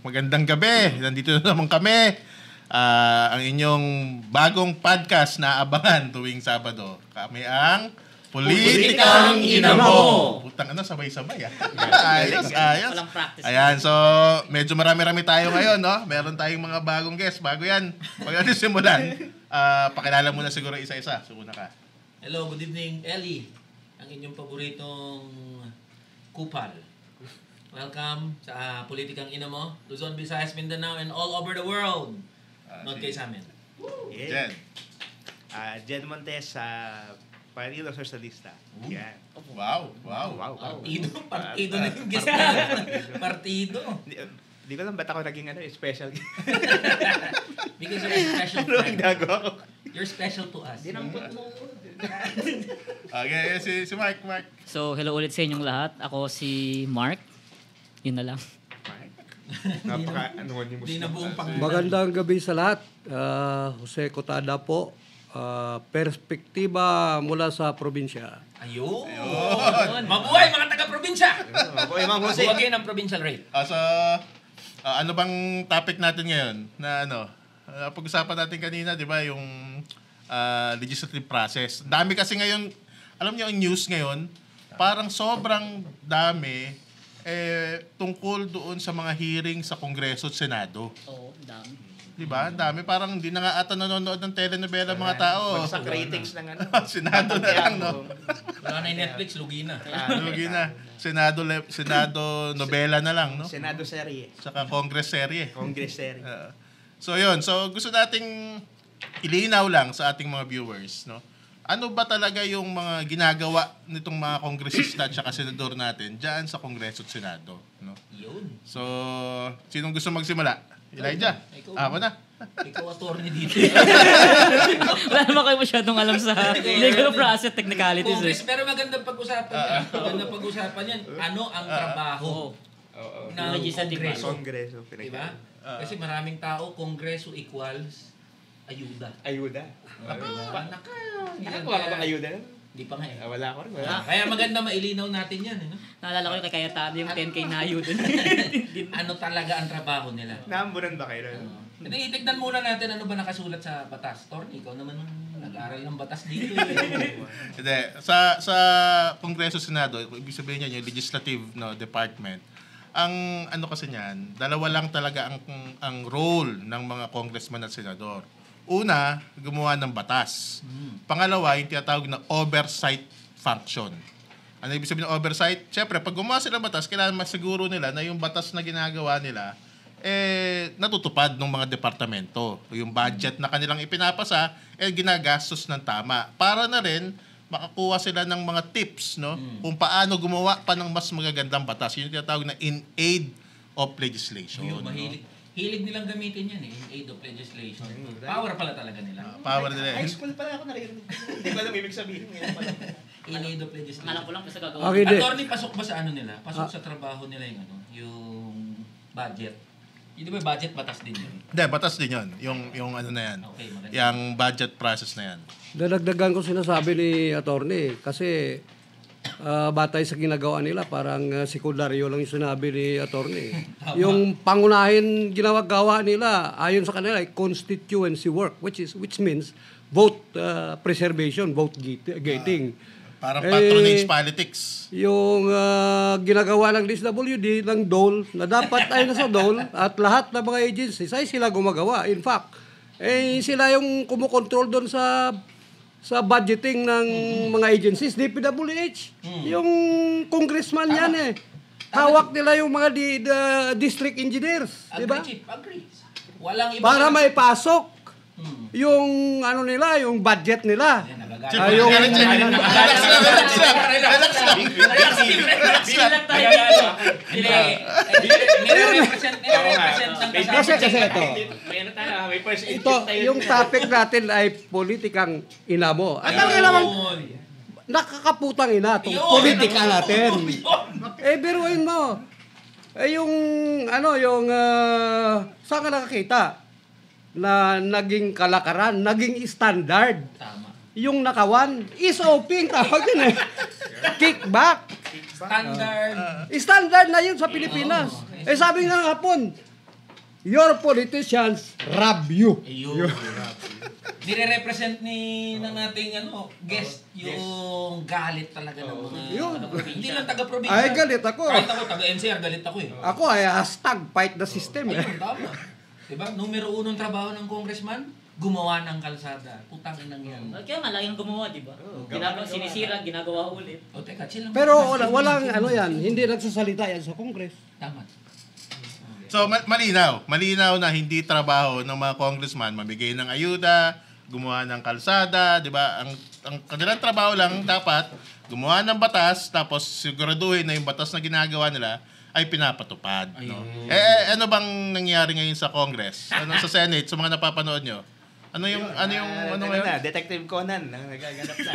magandang gabi. Nandito na naman kami. Ang inyong bagong podcast na abangan tuwing Sabado. Kami ang Politikang Inamo. Putang sabay-sabay ayos. Walang practice. Ayan, so medyo marami-rami tayo ngayon, no? Meron tayong mga bagong guest. Bago yan. Pag natin simulan, pakilala muna siguro isa-isa. So, una ka. Hello, good evening, Ellie. Ang inyong paboritong kupal. Welcome sa Politikang Inamo, Luzon, Visayas, Mindanao, and all over the world. Not kayo sa amin. Jen. Jen Montes, Partido Socialista. Yan. Wow. Partido na yung guest na. Partido. Di ko lang ba't ako naging special. Because you're a special Ano ang friend. gagawa ko? You're special to us. Dinampot mo. Okay, si Mark. So, hello ulit sa inyong lahat. Ako si Mark. Yun na lang. Napaka-anonymous. Hindi na buong pang... Magandang gabi sa lahat. Jose Cotada po. Perspektiba mula sa probinsya. Ayun. Mabuhay mga taga-probinsya. Mabuhay, Ma'am Jose. Buwagin ang provincial rate. So, ano bang topic natin ngayon? Na pag-usapan natin kanina, di ba, yung legislative process. Dami kasi ngayon, alam niyo ang news ngayon, parang sobrang dami tungkol doon sa mga hearing sa Kongreso at Senado. Oo, dami. Di ba? Ang dami. Parang hindi na nga ata nanonood ng telenovela mga tao. Bagsak ratings ng Senado na lang, no? Wala na yung Netflix, lugi na. Lugi na. Senado novela na lang, no? Senado serye. Saka Congress serye. Congress serye. So yun, so gusto nating ilinaw lang sa ating mga viewers, no? Ano ba talaga yung mga ginagawa nitong mga kongresista at saka senador natin diyan sa Kongreso at Senado, no? Yun. So, sinong gusto magsimula? Elijah. Ako na. Ikaw attorney dito. Wala naman kayo masyadong alam sa legal process technicalities. Congress, pero magandang pag-usapan yan. Magandang pag-usapan yan. Ano ang trabaho ng Legislative Kongreso? Kongreso. Diba? Kasi maraming tao, Kongreso equals ayuda. Ayuda. Nakakuha ka bang ayuda? Hindi pa nga eh. Wala ko rin. Kaya maganda mailinaw natin yan. Eh, no? Naalala ko yung kay Cayetano, yung 10K na ayudan. Ano talaga ang trabaho nila? Naambunan ba kayo? Hindi, itignan muna natin ano ba nakasulat sa batas. Torny, ikaw naman ang nag-aral ng batas dito. Hindi, sa Kongreso Senado, ibig sabihin niya yung legislative department. Ang ano kasi niyan, dalawa lang talaga ang role ng mga congressman at senador. Una, gumawa ng batas. Pangalawa, yung tinatawag na oversight function. Ano ibig sabihin ng oversight? Siyempre, pag gumawa sila ng batas, kailangan masiguro nila na yung batas na ginagawa nila natutupad ng mga departamento. Yung budget na kanilang ipinapasa, ginagastos ng tama. Para na rin, makakuha sila ng mga tips, no? Kung paano gumawa pa ng mas magagandang batas. Yun yung tinatawag na in aid of legislation. Yung hilig nilang gamitin yan in aid of legislation. Power pala talaga nila. Power nila. High school pala ako naririnig. Hindi ko alam ibig sabihin. In aid of legislation. Alam ko lang basta gagawin. Okay, Attorney, pasok ba sa ano nila? Pasok sa trabaho nila yung budget. Yun ba yung budget, batas din yun? Hindi, batas din yun. Yung ano na yan. Okay, maganda. Yung budget process na yan. Dadagdagan ko sinasabi ni attorney kasi batay sa ginagawa nila parang sekundaryo lang yung sinabi ni attorney. Yung pangunahin ginagawa nila ayon sa kanila ay constituency work which means vote preservation, vote gating. Parang patronage politics. Yung ginagawa ng DSWD, ng DOL, na dapat ay nasa DOL at lahat ng mga agencies ay sila gumagawa. In fact, sila yung kumukontrol doon sa budgeting ng mga agencies, DPWH. Yung congressman yan Hawak nila yung mga district engineers. Diba? Agree. Walang iba. Para may pasok yung ano nila, yung budget nila. Yung ito, yung topic natin ay politikang inamo. At ang ilamang nakakaputang ina itong politika natin. Biruin mo. Saan ka nakakita na naging kalakaran, naging standard? Tama. Yung nakawan, SOP ang tawag yun Kickback. Standard. Standard na yun sa Pilipinas. Sabi nga hapon, your politicians rob you. Ayun. Nire-represent ng ating guest yung galit talaga ng mga Yun. Hindi lang taga-probinsya. Ay, galit ako. Kahit ako, taga-NCR, galit ako eh. Ako ay hashtag fight the system. Ayun, tama. Diba? Numero 1 trabaho ng congressman, gumawa ng kalsada. Putang inang yan. Kaya nga, lagi nang gumawa, di ba? Sinisira, ginagawa ulit. O teka, chill lang. Pero walang yan, hindi nagsasalita yan sa Congress. Tama. So malinaw na hindi trabaho ng mga congressman mamigay ng ayuda, gumawa ng kalsada, 'di ba? Ang kanilang trabaho lang dapat gumawa ng batas tapos siguraduhin na yung batas na ginagawa nila ay pinapatupad, no? Ano bang nangyayari ngayon sa Congress? Ano sa Senate, sa mga napapanood nyo? Ano ngayon? na, Detective Conan, nagaganap na.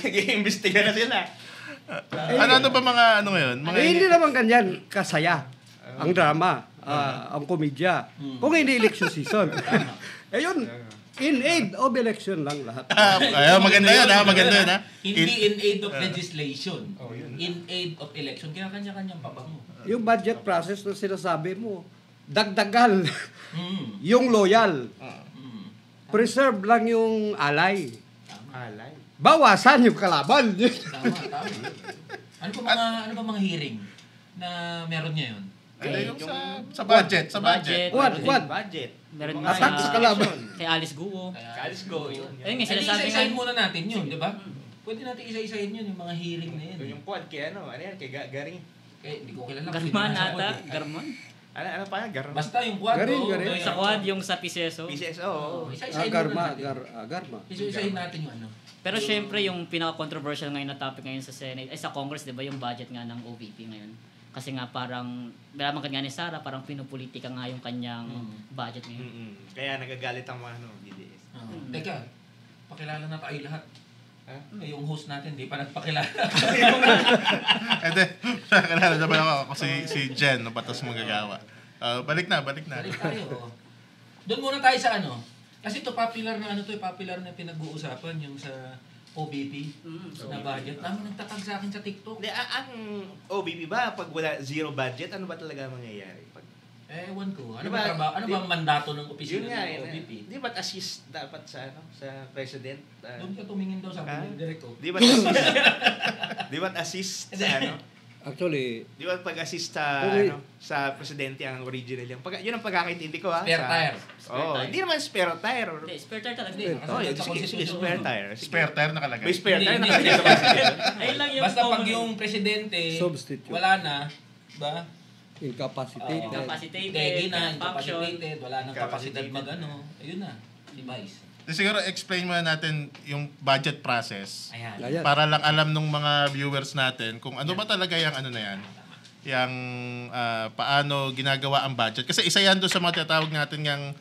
Nag-iimbestiga na sila. Ano ba mga ngayon? Mga Hindi naman ganyan kasaya ang drama, ang komedya. Kung hindi election season. Ayun, in aid of election lang lahat. Maganda yun, ha? Hindi in aid of legislation. In aid of election. Kaya kanya-kanyang pabango. Yung budget process na sinasabi mo, dagdagan yung loyal. Preserve lang yung alay. Alay. Bawasan yung kalaban. Tama. Ano ba mga hearing na meron niya yun? Yung sa budget. What? Budget. Meron Attack sa kalaban. Kay Alice Guo. Let's go. Yun. Ayun nga, Hindi, sinasabi nga. isa-isahin muna natin yun, di ba? Pwede natin isa-isahin yun, yung mga hearing na yun. Yung pod kay kay Garing. Kaya hindi ko kilala. Garman Sino nasa ata. quad eh. Garman. Ano pa yan? Garing. Basta yung quad. Garing, oo, garing. yung Sa quad, yung sa Piseso. PCSO. Isa-isahin Garma. muna natin. Garma. Isa-isahin natin yung ano. Pero syempre, yung pinaka-controversial ngayon na topic ngayon sa Senate, ay sa Congress, di ba, yung budget nga ng OVP ngayon. Kasi nga parang, malaman ka nga ni Sarah, parang pinupolitika nga yung kanyang budget ngayon. Kaya nagagalit ang mga BDS. Teka, pakilala na tayo lahat. Yung host natin, di pa nagpakilala. Kalala naman ako si Jen, no, batas magagawa. Balik na. Balik tayo. Doon muna tayo sa ano. Kasi ito popular na pinag-uusapan yung sa OBP na budget. Nagtatag sa akin sa TikTok. Ang OBP ba, pag wala zero budget, ano ba talaga mangyayari? Ewan ko. Ano Diba, ba trabaho? Ano ba ang mandato ng opisina Yun nga, ng OBP? di ba't assist dapat sa President? Doon ka tumingin daw sa akin, Direko. Di ba't assist? Di ba't assist sa Actually, Di ba pag-assist sa presidente ang original yung yun ang pagkakaintindi ko Spare tire. Hindi naman spare tire. Hindi, spare tire talaga. Hindi. Spare tire. Spare tire nakalagay. May spare tire Hindi, nakalagay hindi. sa Constitution. Ayun lang yung Basta pag common- yung presidente, Substitute. wala na, ba? incapacitated. Incapacitated, Tegi na, function. incapacitated, wala nang kapasidad ayun na, si Vice. Siguro explain muna natin yung budget process. Ayan. Ayan. Para lang alam nung mga viewers natin kung ano ba talaga yung ano na yan. Yung paano ginagawa ang budget. Kasi isa yan doon sa mga tinatawag natin yung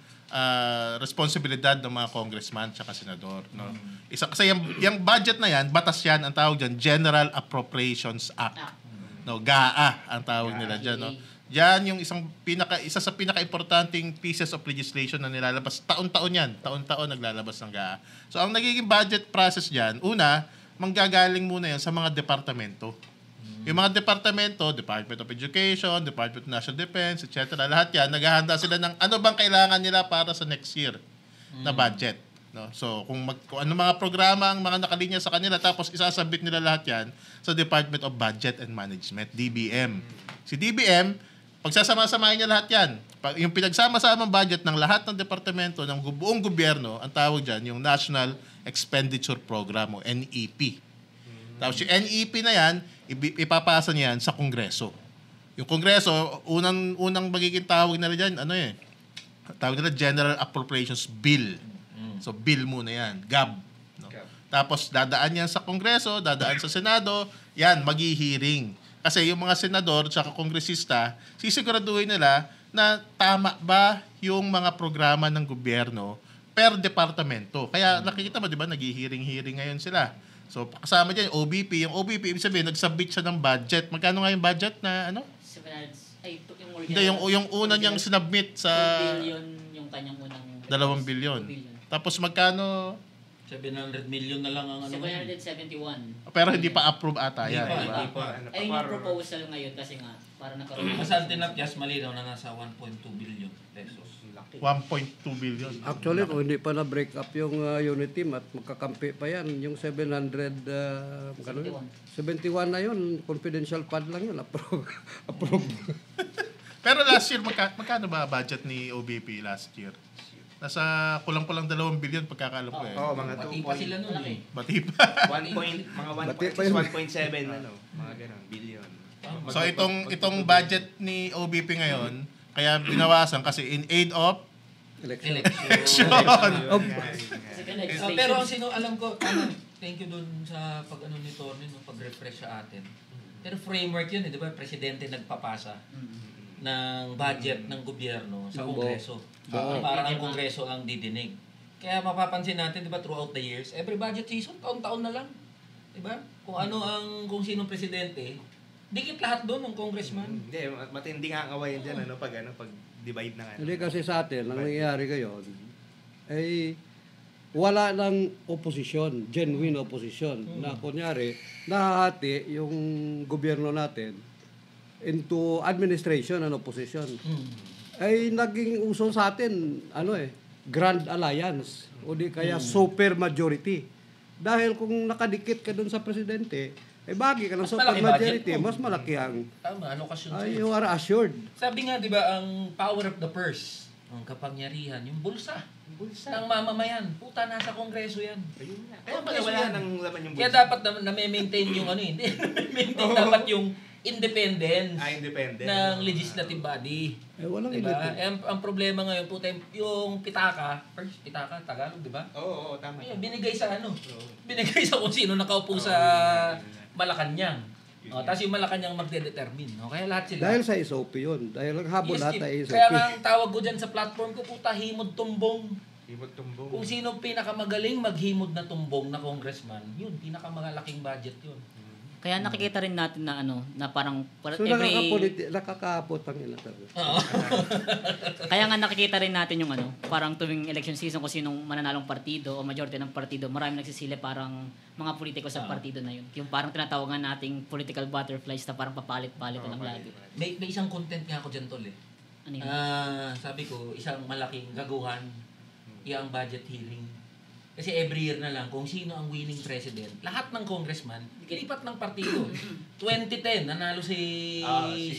responsibilidad ng mga congressman at senador. No? Isa, kasi yung budget na yan, batas yan, ang tawag dyan, General Appropriations Act. No, GAA ang tawag nila dyan. No? Yan yung isa sa pinaka-importanting pieces of legislation na nilalabas. Taon-taon yan. Taon-taon naglalabas ng GAA. So, ang nagiging budget process dyan, una, manggagaling muna yan sa mga departamento. Yung mga departamento, Department of Education, Department of National Defense, etc. Lahat yan, naghahanda sila ng ano bang kailangan nila para sa next year na budget. No? So, kung ano mga programa ang mga nakalinya sa kanila, tapos isasabit nila lahat yan sa Department of Budget and Management, DBM. Si DBM, pagsasama-samahin niya lahat yan. Yung pinagsama-samang budget ng lahat ng departamento ng buong gobyerno, ang tawag dyan, yung National Expenditure Program o NEP. Tapos yung NEP na yan, ipapasa niyan sa Kongreso. Yung Kongreso, unang magiging tawag nila dyan, tawag nila General Appropriations Bill. So, bill muna yan. GAB. No? Tapos, dadaan yan sa Kongreso, dadaan sa Senado, yan, maghihiring. Kasi yung mga senador at kongresista, sisiguraduhin nila na tama ba yung mga programa ng gobyerno per departamento. Kaya nakikita mo, di ba, naghihiring-hiring ngayon sila. So, kasama dyan yung OBP. Yung OBP, ibig sabihin, nag-submit siya ng budget. Magkano nga yung budget na ano? Hindi, yung una niyang sinubmit sa 2 billion yung kanyang unang 2 billion. Tapos magkano? 700 million na lang ang ano. 771. Pero hindi pa approve ata yan. Hindi Diba? pa. Ayun yung proposal ngayon kasi nga Para nagkaroon. Kasi ang tinapyas, malinaw na nasa 1.2 billion pesos. 1.2 billion. Actually, kung hindi pa na-break up yung unit team at magkakampi pa yan, yung 71 na yun, confidential fund lang yun, approve. Pero last year, magkano ba budget ni OBP last year? Nasa kulang-kulang 2 billion pagkakalam ko eh. Oo, mga Pati 2 pa sila nun eh. Bati pa. mga Bati pa yun. 1.7 mga ganun, billion. So itong budget ni OBP ngayon, kaya binawasan kasi in aid of Election. Election. Kasi ka Pero ang alam ko, thank you dun sa pag-ano ni Tony, no, pag-refresh sa atin. Pero framework yun, di ba? Presidente nagpapasa ng budget ng gobyerno sa Ng Kongreso. buo. Para ang Kongreso ang didinig. Kaya mapapansin natin, di ba, throughout the years, every budget season, taon-taon na lang. Di ba? Kung sinong presidente, dikit lahat doon ng congressman. Hindi, matindi nga ang awayan dyan, pag divide na nga. Hindi kasi sa atin, ang nangyayari ngayon, ay wala ng opposition, genuine opposition, na kunyari, nahahati yung gobyerno natin into administration and opposition. Ay naging uso sa atin, Grand Alliance, o di kaya super majority. Dahil kung nakadikit ka dun sa presidente, bagi ka ng Mas super malaki majority, budget mo. mas malaki ang Tama, ano kasi yun sa'yo? you are assured. Sabi nga, di ba, ang power of the purse, ang kapangyarihan, yung bulsa. Ng mamamayan. Puta, nasa kongreso yan. Ayun nga. Kaya Kongreso wala yan. nang laman yung Kaya bulsa. dapat na-maintain yung hindi. Na-maintain dapat yung independence Independent. ng legislative body. Walang Diba? elite. Ang problema ngayon, puta, yung pitaka, Tagalog, di ba? Oo, tama. Ayun, binigay sa binigay sa kung sino nakaupo sa Malacanang. Tapos yung Malacanang magde-determine. Kaya lahat sila. Dahil sa SOP yun. Dahil ang habol Yes, lahat ay SOP. kaya nga ang tawag ko dyan sa platform ko, puta, himod tumbong. Himod tumbong. Kung sino pinakamagaling maghimod na tumbong na congressman, yun, pinakamalaking budget yun. Kaya nakikita rin natin na na parang So every nakakapot ang ina talaga. kaya nga nakikita rin natin yung parang tuwing election season kung sinong mananalong partido o majority ng partido, marami nagsisili parang mga politiko sa partido na yun. Yung parang tinatawagan nating political butterflies na parang papalit-palit lang lagi. May isang content nga ako dyan, tol eh. Ano yun? Sabi ko, isang malaking gaguhan, yung budget hearing. Kasi every year na lang, kung sino ang winning president, lahat ng congressman, ilipat ng partido. 2010, nanalo si Ayun.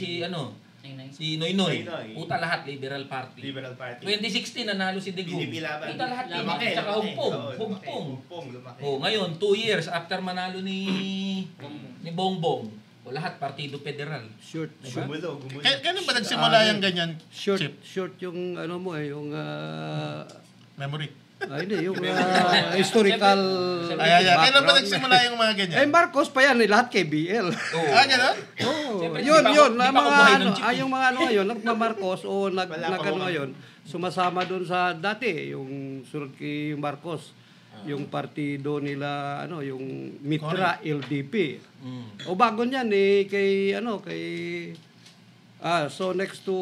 si Noynoy. Noynoy. Puta lahat, Liberal Party. Liberal Party. 2016, nanalo si Digong. PDP laban. Puta lahat, Lumaki, PDP, tsaka lumaki. Hugpong. Oo, lumaki. Hugpong. Hugpong, lumaki. Ngayon, 2 years after manalo ni Bongbong, lahat, Partido Federal. Short. Gumulo. Kailan ba nagsimula yung ganyan, Chip? Short yung yung Memory. hindi, yung historical Kailan ba background. nagsimula yung mga ganyan? Marcos pa yan, lahat kay BL. Gano'n? Oh, Siyempre, yun, di pa yun. ako- di Na pa ako mga buhay ng chip eh. yung mga ngayon, nagmamarcos o Wala pa nagano ako. ngayon, sumasama doon sa dati, yung sunod kay Marcos, yung partido nila, yung Mitra LDP. O bago niyan, kay so next to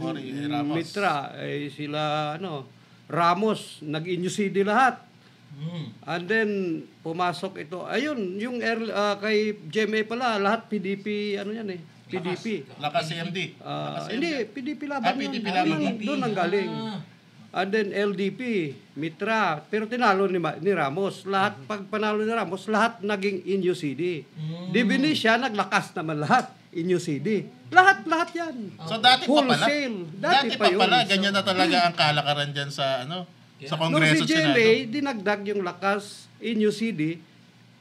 Cory Ramos. Mitra, sila, Ramos, nag-inyusidi lahat. And then, pumasok ito. Ayun, yung kay GMA pala, lahat PDP, PDP. Lakas CMD. Hindi, PDP laban yun. PDP laban. Doon ang galing. And then LDP, Mitra, pero tinalo ni Ramos. Lahat, pag panalo ni Ramos, lahat naging INUCD. Divinisya, naglakas naman lahat. INUCD. Lahat yan. So dati pa pala. Wholesale. Dati pa yun. pala, ganyan na talaga ang kalakaran dyan sa sa Nung Kongreso si at Senado. GMA, dinagdag yung lakas, INUCD,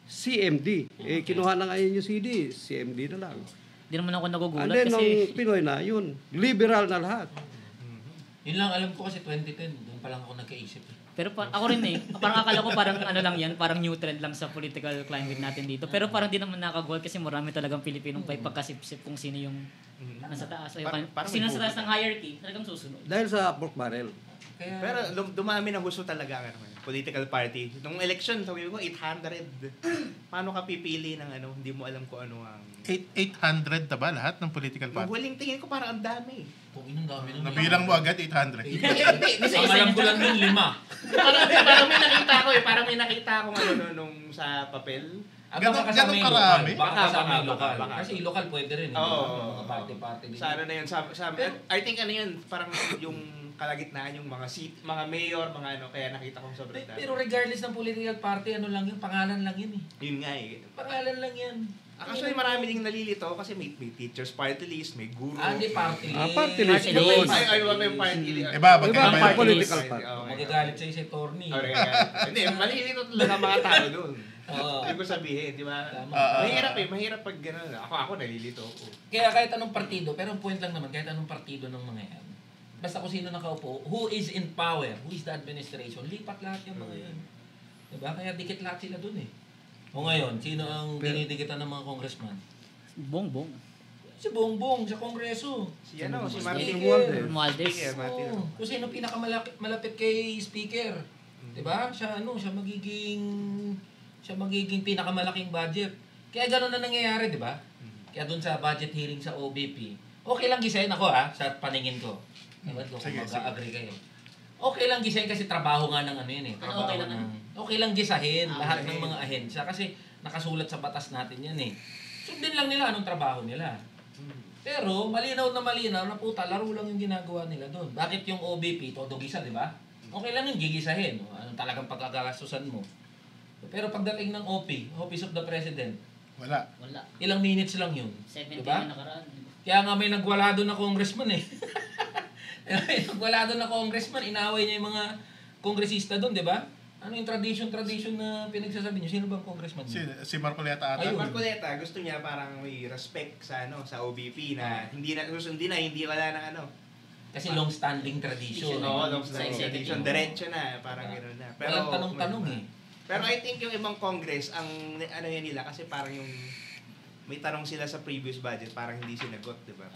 CMD. Kinuha na nga INUCD, CMD na lang. Hindi naman ako nagugulat And then, nung kasi Pinoy na, yun, liberal na lahat. Yun lang alam ko kasi 2010, doon pa lang ako nagkaisip. pero ako rin parang akala ko parang lang yan, parang new trend lang sa political climate natin dito. Pero parang di naman nakagol kasi marami talagang Pilipinong pagkasipsip kung sino yung nasa taas. Parang Sino may nasa taas ng hierarchy, talagang susunod. Dahil sa pork barrel. Kaya, Pero dumami ng gusto talaga ang political party. Nung election, sabi ko 800. Paano ka pipili ng hindi mo alam kung ano ang 800 na ba lahat ng political Nung party? huling tingin ko parang ang dami. kung inong dami nun. Nabilang mo agad 800. Ang alam ko lang yung 5. parang may nakita ko Parang may nakita ako nung sa papel. Baka kasama Ganun yung karami? local. Baka kasama yung Baka. local. Kasi yung local pwede rin. Oo. Party-party din. Sa ano na yun, I think ano yun, parang yung kalagitnaan yung mga mga mayor, mga ano, kaya nakita kong sobrang dami. Pero regardless ng political party, ano lang yun, pangalan lang yun eh. Yun nga eh. Pangalan lang yan. Actually, marami ding nalilito kasi may teachers party list, may guru. Hindi party list. Party list Party yun. list. Ay, wag yung party list. Iba, Iba, magkaiba may yung political police. party. Magagalit sa'yo si Torny. Hindi, malilito talaga mga tao doon. Oo. Ibig ko sabihin, di ba? Tama. Mahirap mahirap pag gano'n. Ako nalilito ako. Kaya kahit anong partido, pero ang point lang naman, kahit anong partido ng mga yan, basta kung sino nakaupo, who is in power, who is the administration, lipat lahat yung mga yan. Diba? Kaya dikit lahat sila dun eh. O ngayon, sino ang dinidikitan ng mga congressman? Bongbong. Si Bongbong sa Kongreso. Si Martin Speaker. Romualdez. Oo. Kung sino pinakamalapit kay Speaker. Diba? Siya magiging pinakamalaking budget. Kaya gano'n na nangyayari, di ba? Kaya dun sa budget hearing sa OBP, okay lang gisahin ako sa paningin ko. Ewan ko kung mag-agree kayo. Okay lang gisahin kasi trabaho nga ng ano yun eh. Trabaho okay lang okay lang gisahin lahat ng mga ahensya kasi nakasulat sa batas natin yan eh. Sundin lang nila anong trabaho nila. Pero malinaw na puta, laro lang yung ginagawa nila doon. Bakit yung OBP, todo gisa, di ba? Okay lang yung gigisahin. Anong talagang pagkakasusan mo. Pero pagdating ng Office of the President, Wala. ilang minutes lang yun. 70 Diba? na nakaraan. Kaya nga may nagwala doon na congressman eh. May nagwala doon na congressman, inaway niya yung mga kongresista doon, di ba? Ano yung tradition na pinagsasabi niyo? Sino bang congressman? Si Marcoleta ata. Ayun. Marcoleta, gusto niya parang may respect sa sa OBP na hindi wala ng ano. Kasi long-standing tradition. Oo, Sa tradition. executive. Diretso na, parang gano'n na. Walang tanong-tanong eh. Pero I think yung ibang Congress, ang ano yan nila, kasi parang yung may tanong sila sa previous budget, parang hindi sinagot, di ba?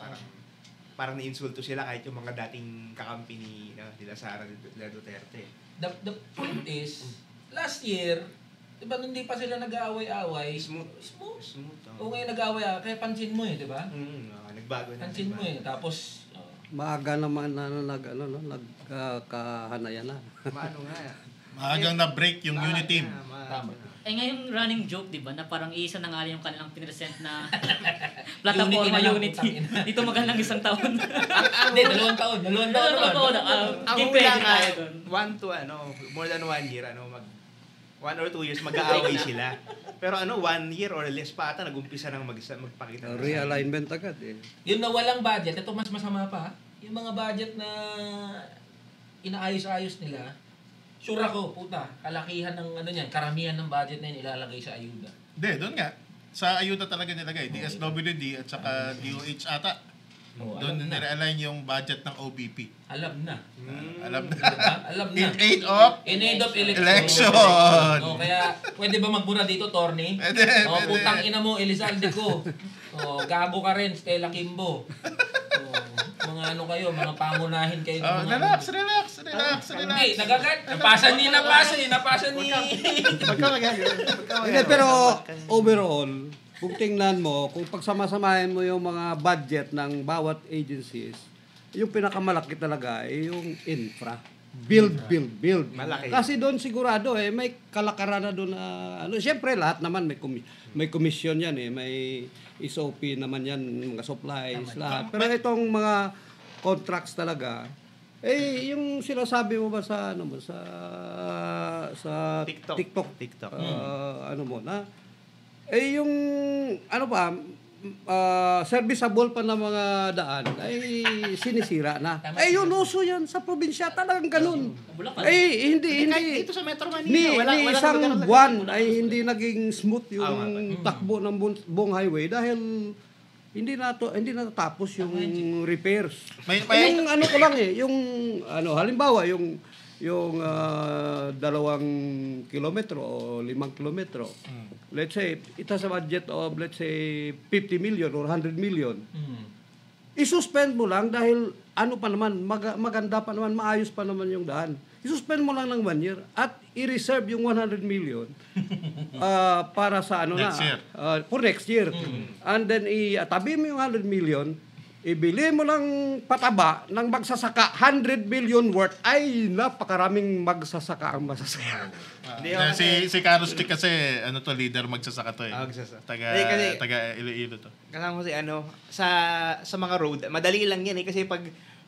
Parang na-insulto sila kahit yung mga dating kakampi nila Sara Duterte. The point is, last year, di ba hindi pa sila nag-aaway-aaway? Smooth. O ngayon nag-aaway, kaya pansin mo eh, di ba? Nagbago na. Pansin mo eh. Tapos, Maaga naman nagkahanayan na. Maano nga. Maagang na-break yung unity team. tama. Ngayong running joke, di ba, na parang isa na nga yung kanilang pinresent na plataforma Unity Unity. na lang, Dito magalang isang taon. Hindi, 2 taon. 2 taon. Ang Give hula credit nga, tayo dun. more than 1 year, 1 or 2 years, mag-aaway sila. Pero 1 year or less pa ata, nag-umpisa nang magpakita. Realignment agad eh. Yung nawalang budget, ito mas masama pa. Yung mga budget na inaayos-ayos nila, sure ako, puta, kalakihan ng karamihan ng budget na yun ilalagay sa ayuda. Hindi, doon nga. Sa ayuda talaga nilagay. DSWD at saka DOH ata. Doon nire-align yung budget ng OBP. Alam na. Alam na. Diba? Alam na. In aid of In aid of election. Kaya pwede ba magmura dito, Torny? Pwede. Putang ina mo, Elizalde ko. Gago ka rin, Stella Kimbo. Mga kayo, mga pangunahin kayo. Relax. Hindi, napasa ni. Hindi, pero overall, kung tingnan mo, kung pagsama-samahin mo yung mga budget ng bawat agencies, yung pinakamalaki talaga ay yung infra. Build. Malaki. Kasi doon sigurado may kalakaran na doon na siyempre lahat naman may commission yan may SOP naman yan, mga supplies, lahat. Pero itong mga contracts talaga, yung sinasabi mo ba sa TikTok. Yung serviceable pa na mga daan ay sinisira na. Yun uso yan sa probinsya, talagang ganun. Hindi. Kahit dito sa Metro Manila, Ni isang buwan ay hindi naging smooth yung takbo ng buong highway dahil hindi natapos yung repairs. Yung ko lang yung halimbawa yung 2 kilometro o 5 kilometro. Let's say it has a budget of let's say 50 million or 100 million. I-suspend mo lang dahil pa naman maganda pa naman, maayos pa naman yung daan. I-suspend mo lang ng 1 year at i-reserve yung 100 million para sa Next year. for next year. And then itabi mo yung 100 million, ibili mo ng pataba ng magsasaka 100 billion worth, ay napakaraming magsasaka ang masasaka. Hindi ako Si Carlos Chick kasi, leader magsasaka to eh. Magsasaka. Taga, Kasi- Iloilo to. Kasama ko sa mga road, madali lang yan eh kasi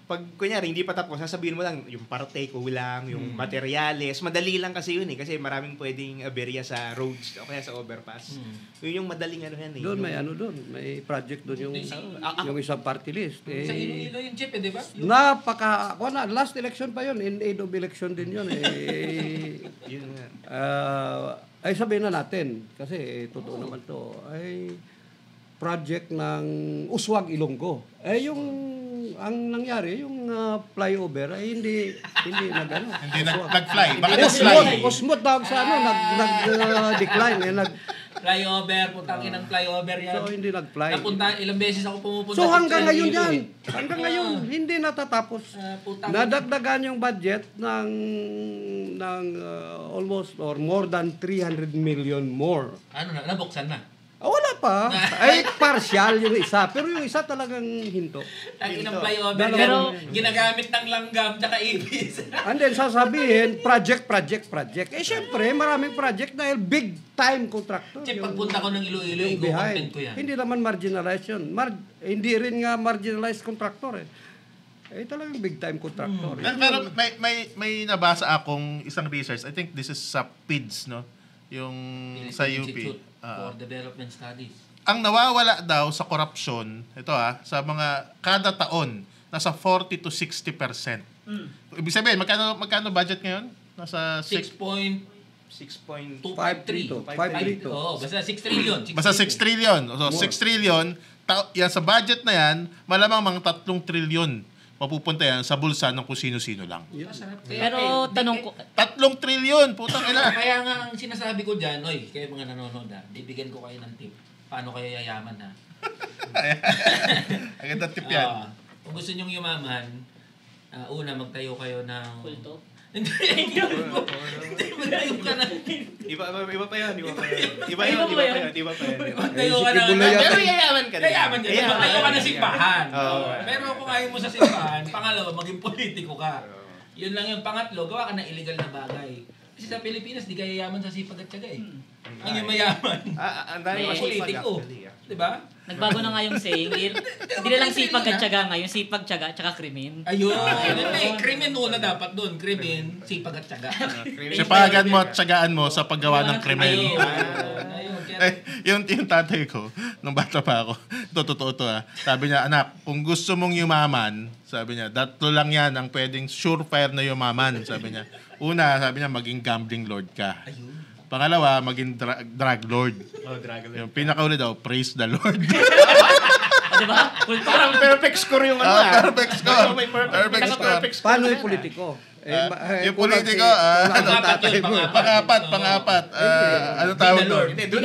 pag kunyari hindi pa tapos, sasabihin mo lang yung parte kulang, yung materyales, madali lang kasi yun eh kasi maraming pwedeng aberya sa roads o kaya sa overpass. Yun yung madaling yan eh. Doon Yung- may project doon yung Ako- yung isang party list. Sa Iloilo yung jeep, di ba? Last election pa yun, in aid of election din yun Yun nga. ay sabihin na natin kasi totoo naman to ay project ng Uswag Ilonggo. Ang nangyari yung flyover ay hindi nagano. Hindi nag-fly. Bakit nag-fly? Usmot tawag sa decline Flyover, putang inang flyover yan. So hindi nag-fly. Napunta, ilang beses ako pumupunta. So hanggang sa ngayon Iloilo yan. eh. Hanggang ngayon hindi natatapos. Putang Nadagdagan yung budget ng almost or more than 300 million more. Ano na, nabuksan na. Wala pa. Ay, partial yung isa. Pero yung isa talagang hinto. Ang inang flyover Pero- yan, ginagamit ng langgam tsaka ibis. And then sasabihin, project. Syempre, maraming project dahil big time contractor. Kasi yung- pagpunta ko ng Iloilo, yung behind. i-content ko yan. Hindi naman marginalized yun. Hindi rin nga marginalized contractor eh. Talagang big time contractor. Pero may nabasa akong isang research. I think this is sa PIDS, no? Yung sa UP. Institute for Development Studies. Ang nawawala daw sa korupsyon, sa mga kada taon, nasa 40 to 60%. Ibig sabihin, magkano budget ngayon? Nasa 6.253. 6.253. Oo, basta 6 trillion. Basta 6 trillion. So, 6 trillion, yan sa budget na yan, malamang mga 3 trillion mapupunta yan sa bulsa ng kung sino-sino lang. Pero tanong ko, 3 trillion, putang ina. Kaya nga ang sinasabi ko dyan, oy, kayo mga nanonood bibigyan ko kayo ng tip. Paano kayo yayaman ha? Ang ganda tip yan. Kung gusto nyong yumaman, una magtayo kayo ng... kulto. Hindi magtayo ka na. Iba pa yun. Magtayo ka Sige, na. bulay yan. Pero yayaman ka na. Yayaman ka. Magtayo ka na simbahan. Oo. Pero kung ayaw mo sa simbahan, pangalawa, maging politiko ka. Yun lang yung pangatlo, gawa ka ng illegal na bagay. Kasi sa Pilipinas, di ka yayaman sa sipag at tiyaga eh. Ang yung mayaman, Ang dami May mas politiko. Di ba? Nagbago na nga yung saying. Hindi na lang sipag at tiyaga ngayon. Sipag, tiyaga, tsaka krimen. Ayun. Krimen una dapat doon. Krimen, sipag at tiyaga. Sipagan mo at tsagaan mo sa paggawa ng krimen. Ayun. Yung tatay ko, nung bata pa ako, totoo to sabi niya, anak, kung gusto mong yumaman, sabi niya, datlo lang yan ang pwedeng surefire na yumaman, sabi niya. Una, sabi niya, maging gambling lord ka. Pangalawa, maging drug lord. Yung pinakauli daw, praise the Lord. Di ba? Kulto. Parang perfect score yung Perfect score. May perfect score. Paano yung politiko? Yung politiko, pangapat. Ano tawag doon? Doon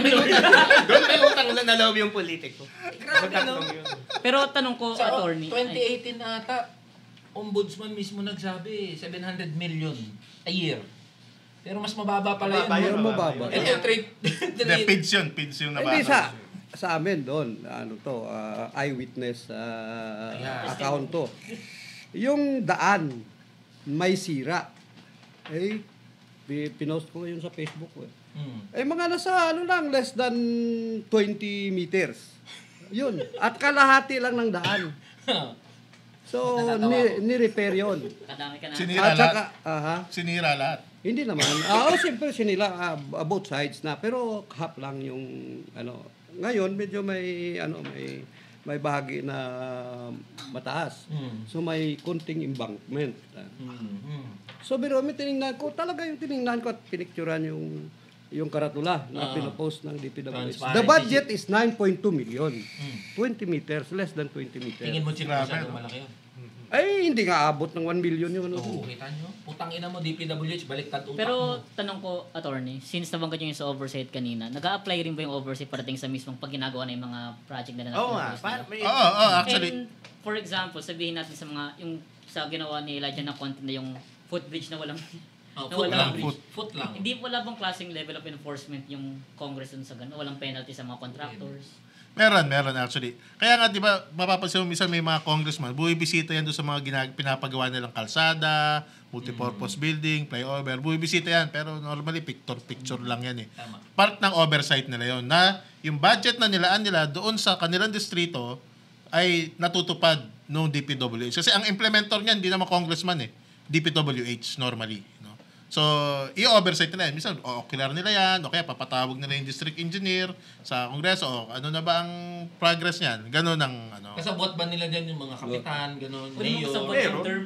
may utang na loob yung politiko. Sa tatlong yun. Pero tanong ko, Sa attorney. 2018 ata, ombudsman mismo nagsabi, 700 million a year. Pero mas mababa pala Mababa yun. yun. Mababa. And yung Hindi, PIDS yung Hindi nabasa. sa amin doon, eyewitness account to. Yung daan may sira. Pinost ko yun sa Facebook. Mga nasa less than 20 meters. Yun. At kalahati lang ng daan. So, ni-repair yun. Kadami ka na. Sinira At saka, lahat. Sinira lahat. hindi naman. Siyempre sinila both sides na pero half lang yung Ngayon medyo may bahagi na mataas. So may konting embankment. So pero tiningnan ko at pinicturean yung karatula na pinopost ng DPWH. The budget is 9.2 million. 20 meters, less than 20 meters. Tingin mo chip masyadong malaki yun. Ay, hindi nga abot ng 1 million yung Oo, kita nyo. Putang ina mo, DPWH, baliktad utak Pero mo. tanong ko, attorney, since nabanggit nyo yung sa oversight kanina, nag-a-apply rin ba yung oversight parating sa mismong pag ginagawa na yung mga project na Oo nga. na-propose nila? Oo, actually. And for example, sabihin natin sa mga, yung sa ginawa ni Elijah na content na yung footbridge na walang, Foot lang. Foot. Foot lang. hindi wala bang klaseng level of enforcement yung Congress dun sa gano'n? Walang penalty sa mga contractors? Meron actually. Kaya nga, di ba, mapapansin mo, minsan may mga congressman, buwibisita yan doon sa mga pinapagawa nilang kalsada, multipurpose building, flyover, buwibisita yan. Pero normally, picture lang yan eh. Tama. Part ng oversight nila yon na yung budget na nilaan nila doon sa kanilang distrito ay natutupad ng DPWH. Kasi ang implementor niyan, hindi naman congressman eh. DPWH normally. No? So, i-oversight nila yan. Minsan, ocular nila yan, o kaya papatawag nila yung district engineer sa kongreso, o ano na ba ang progress niyan? Ganun ang ano. Kasabot ba nila dyan yung mga kapitan, gano'n, Pwede mo mayor? kasabot yung term.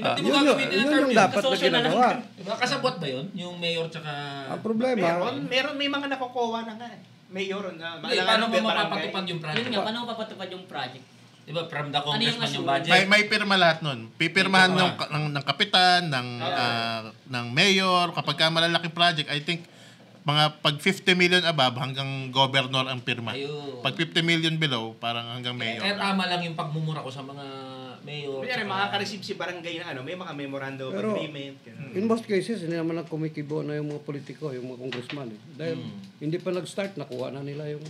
Ba't di mo Yun gagamitin ang term yung yun? dapat na Kasosyo na lang. ginagawa. Diba, kasabot ba yun? Yung mayor tsaka... Ang problema, Meron may mga nakokowa na nga. Mayor na. Hindi, paano mo mapapatupad yung project? Yun nga, paano mapapatupad yung project? Diba, from the Ano yung congressman yung assurance? budget? May pirma lahat nun. Pipirmahan ng kapitan, ng mayor, kapag ka malalaking project, I think mga pag 50 million above hanggang governor ang pirma. Ayun. Pag 50 million below, parang hanggang mayor. Kaya tama lang yung pagmumura ko sa mga mayor. Kunyari, tsaka- makaka-receive si barangay na may mga memorandum of Pero- agreement. Ganun. in most cases, hindi naman lang kumikibo na yung mga politiko, yung mga congressman. Dahil hindi pa nag-start, nakuha na nila yung...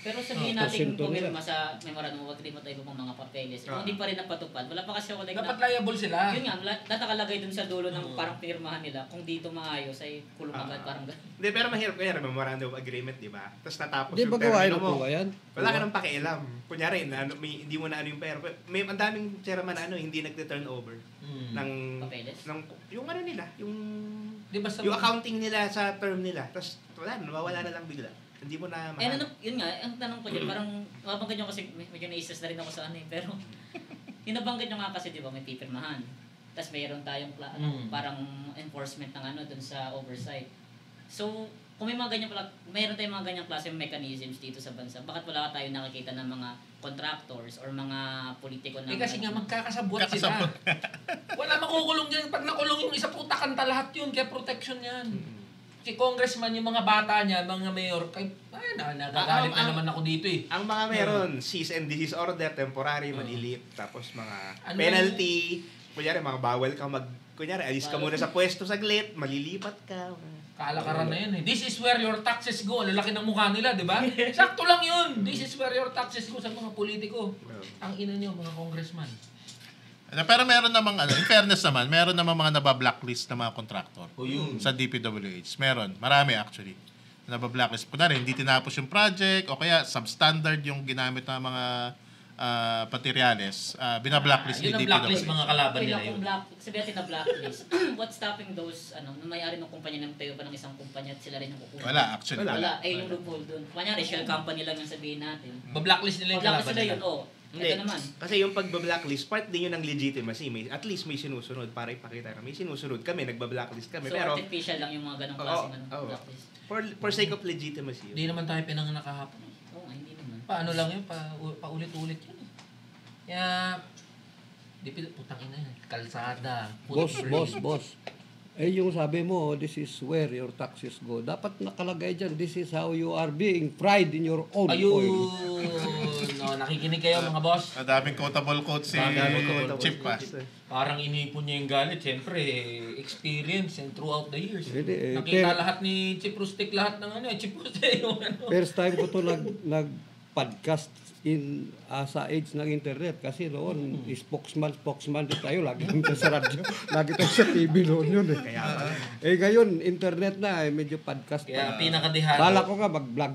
Pero sabihin natin porsyento pumirma nila. sa memorandum of agreement tayo pang mga papeles. Kung hindi pa rin napatupad, wala pa kasi ako like Dapat liable sila. Yun nga, natakalagay dun sa dulo ng parang pinirmahan nila. Kung dito maayos ay kulong agad parang gano'n. Hindi, pero mahirap kunyari, memorandum of agreement, di ba? Tapos natapos Hindi yung ba gawain termino mo mo. ba yan? Wala ka nang pakialam. Kunyari, hindi mo na ano yung pera. May ang daming chairman na hindi nagte-turn over ng Papeles? yung ano nila, yung Di ba sa... yung accounting nila sa term nila. Tapos wala, nawawala na lang bigla. Hindi mo na Eh, ano, yun nga, ang tanong ko dyan, parang mabanggit nyo kasi, medyo na-assess na rin ako sa ano eh, pero yung nabanggit nyo nga kasi, di ba, may pipirmahan. Tapos mayroon tayong parang enforcement ng ano dun sa oversight. So, kung may mga ganyan pala, mayroon tayong mga ganyang klase mechanisms dito sa bansa, bakit wala tayo nakikita ng mga contractors or mga politiko na... kasi nga magkakasabot sila. Wala makukulong dyan. Pag nakulong yung isa, puta kanta lahat yun. Kaya protection yan. Si congressman, yung mga bata niya, mga mayor, nagagalit na naman ako dito eh. Ang mga meron, cease and desist order, temporary, maliliit, tapos mga Ano penalty, kunyari mga bawal ka kunyari, alis ka muna sa pwesto saglit, malilipat ka. Kalakaran na yun eh. This is where your taxes go. Ang lalaki ng mukha nila, di ba? Sakto lang yun. This is where your taxes go sa mga politiko. Ang ina niyo, mga congressman. Pero meron namang, in fairness naman, meron namang mga nabablacklist na mga contractor sa DPWH. Meron. Marami actually. Nabablacklist. Kunwari, hindi tinapos yung project o kaya substandard yung ginamit ng mga materials. Binablacklist Yun ni ang blacklist DPWH. mga kalaban Okay nila lang yun. kung sabi natin na blacklist, what's stopping those, nung may-ari ng kumpanya ng tayo pa ng isang kumpanya at sila rin yung kukuha? Wala actually. Wala. Eh, yung loophole dun. Kunyari, shell company lang yung sabihin natin. Ba-blacklist nila yung Blacklist kalaban sila nila. yun, ito naman. Kasi yung pagba-blacklist, part din yun ng legitimacy. At least may sinusunod para ipakita na may sinusunod kami, nagba-blacklist kami. So, pero artificial lang yung mga ganong klaseng blacklist. for sake of legitimacy. Hindi naman tayo pinanganak kahapon. Oo, hindi naman. Paano lang yun? Paulit-ulit yun. Kaya, putang ina yan. Kalsada. Boss. Eh yung sabi mo, this is where your taxes go. Dapat nakalagay dyan, this is how you are being fried in your own oil. Ayun. No, nakikinig kayo mga boss. Daming quotable quotes si Chip pa. Parang inipon niya yung galit. Siyempre, experience and throughout the years. Hindi, Nakita lahat ni Chip Rustic, lahat ng Chip Rustic yung First time ko to nag-podcast sa age ng internet kasi noon spokesman din tayo lagi tayo sa radyo lagi tayo sa TV noon yun ngayon internet na medyo podcast Kaya pa. pinakadehado. Bala ko nga mag-vlog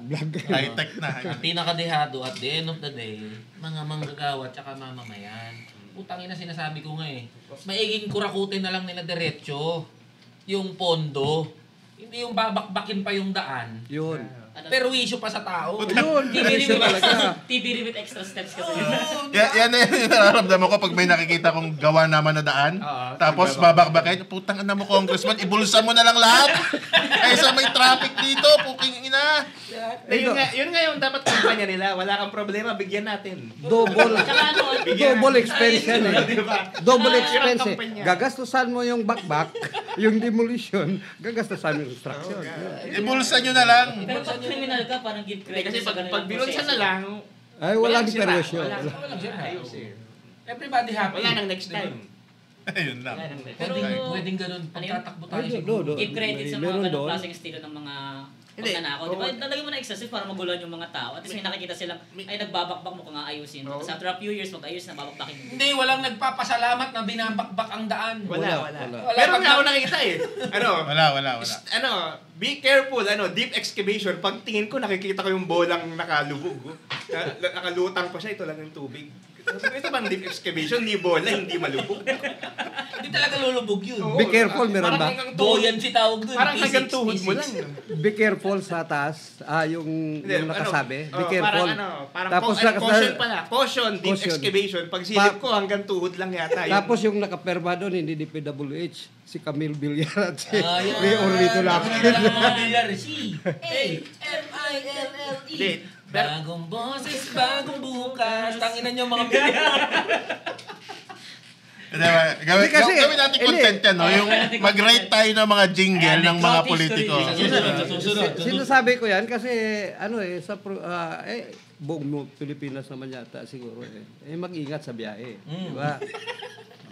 High-tech na. Ang pinakadehado at the end of the day, mga manggagawa at saka mamamayan. Putang ina sinasabi ko nga eh. Maiging kurakutin na lang nila diretso yung pondo. Hindi yung babakbakin pa yung daan. yun Pero issue pa sa tao. yun TV presyo review, talaga TV review with extra steps kasi. Yan na yung nararamdaman ko pag may nakikita kong gawa naman na daan. Tapos babakbakin, putang ina mo congressman, ibulsa mo na lang lahat. Kaysa may traffic dito, puking ina. Yun nga yung dapat kumpanya nila. Wala kang problema, bigyan natin. double expense yan double Yun ang expense kampanya. gagastusan mo yung bakbak yung demolition gagastusan mo yung construction Ibulsa nyo na lang. Pero pag criminal ka, parang give credit Kasi sa pag ganun binunsan na lang, ay wala di sira. perwisyo Walang sira. Ayos eh. Everybody happy. Wala nang next time. Ayun lang. Pero, Pwedeng ganun. ano yun? Pagtatakbo tayo Ay, siguro. do. Give credit sa mga Meron ganong doon. klaseng estilo ng mga Hindi. pagnanakaw. Di ba? Lalagyan mo na excessive para magulan yung mga tao. At least may nakikita silang, ay nagbabakbak mo kung nga ayusin. Oo. Tapos after a few years, mag-ayos na babakbakin mo. Hindi, walang nagpapasalamat na binabakbak ang daan. Wala. Wala. Meron nga ako nakita eh. Wala. Be careful, deep excavation. Pag tingin ko, nakikita ko yung bolang nakalubog. Nakalutang pa siya, ito lang yung tubig. Ito bang deep excavation? Ni bola, hindi malubog. Hindi talaga lulubog yun. Oo. Be careful, meron Parang ba? hanggang tuhod. Boyan si tawag dun. Parang T6, hanggang tuhod mo T6. lang. Be careful sa taas, yung nakasabi. Be careful. Parang Tapos caution pala. Caution, deep Caution. excavation. Pag silip ko, hanggang tuhod lang yata. Tapos yung nakaperma doon, hindi DPWH, si Camille Villar at si Yan. Ray Orlito Lapid. Ano ng mga bilyar? C-A-M-I-L-L-E. Hindi. Bagong boses, bagong bukas. Tanginan nyo mga bilyar. Gawin kasi- natin content yan, no? Yung mag-write tayo ng mga jingle ng mga politiko. Susunod. Sinasabi ko yan kasi buong Pilipinas naman yata siguro mag-ingat sa biyahe. Di ba?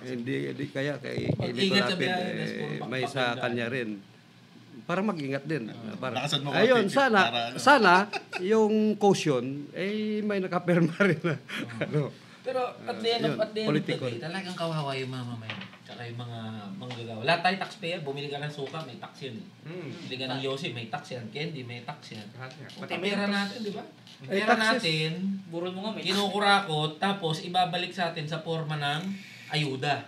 Hindi kaya kay Mag-ingat sa Lapid, biyahe, that's for may sa kanya rin. Para mag-ingat din. lakasan mo Ayun, konti, para sana yung caution may nakapirma rin na. Pero at the end of the Politiko. day, talagang kawawa yung mga mamayan. Tsaka yung mga manggagawa. Lahat tayo taxpayer. Bumili ka ng suka, may tax yun. Bumili ka ng yosi, may tax yan. Candy, may tax yan. Pati Pati pera natin, di ba? Eh, Pera taxes. natin, Burol mo nga, may kinukurakot, tapos ibabalik sa atin sa forma ng ayuda.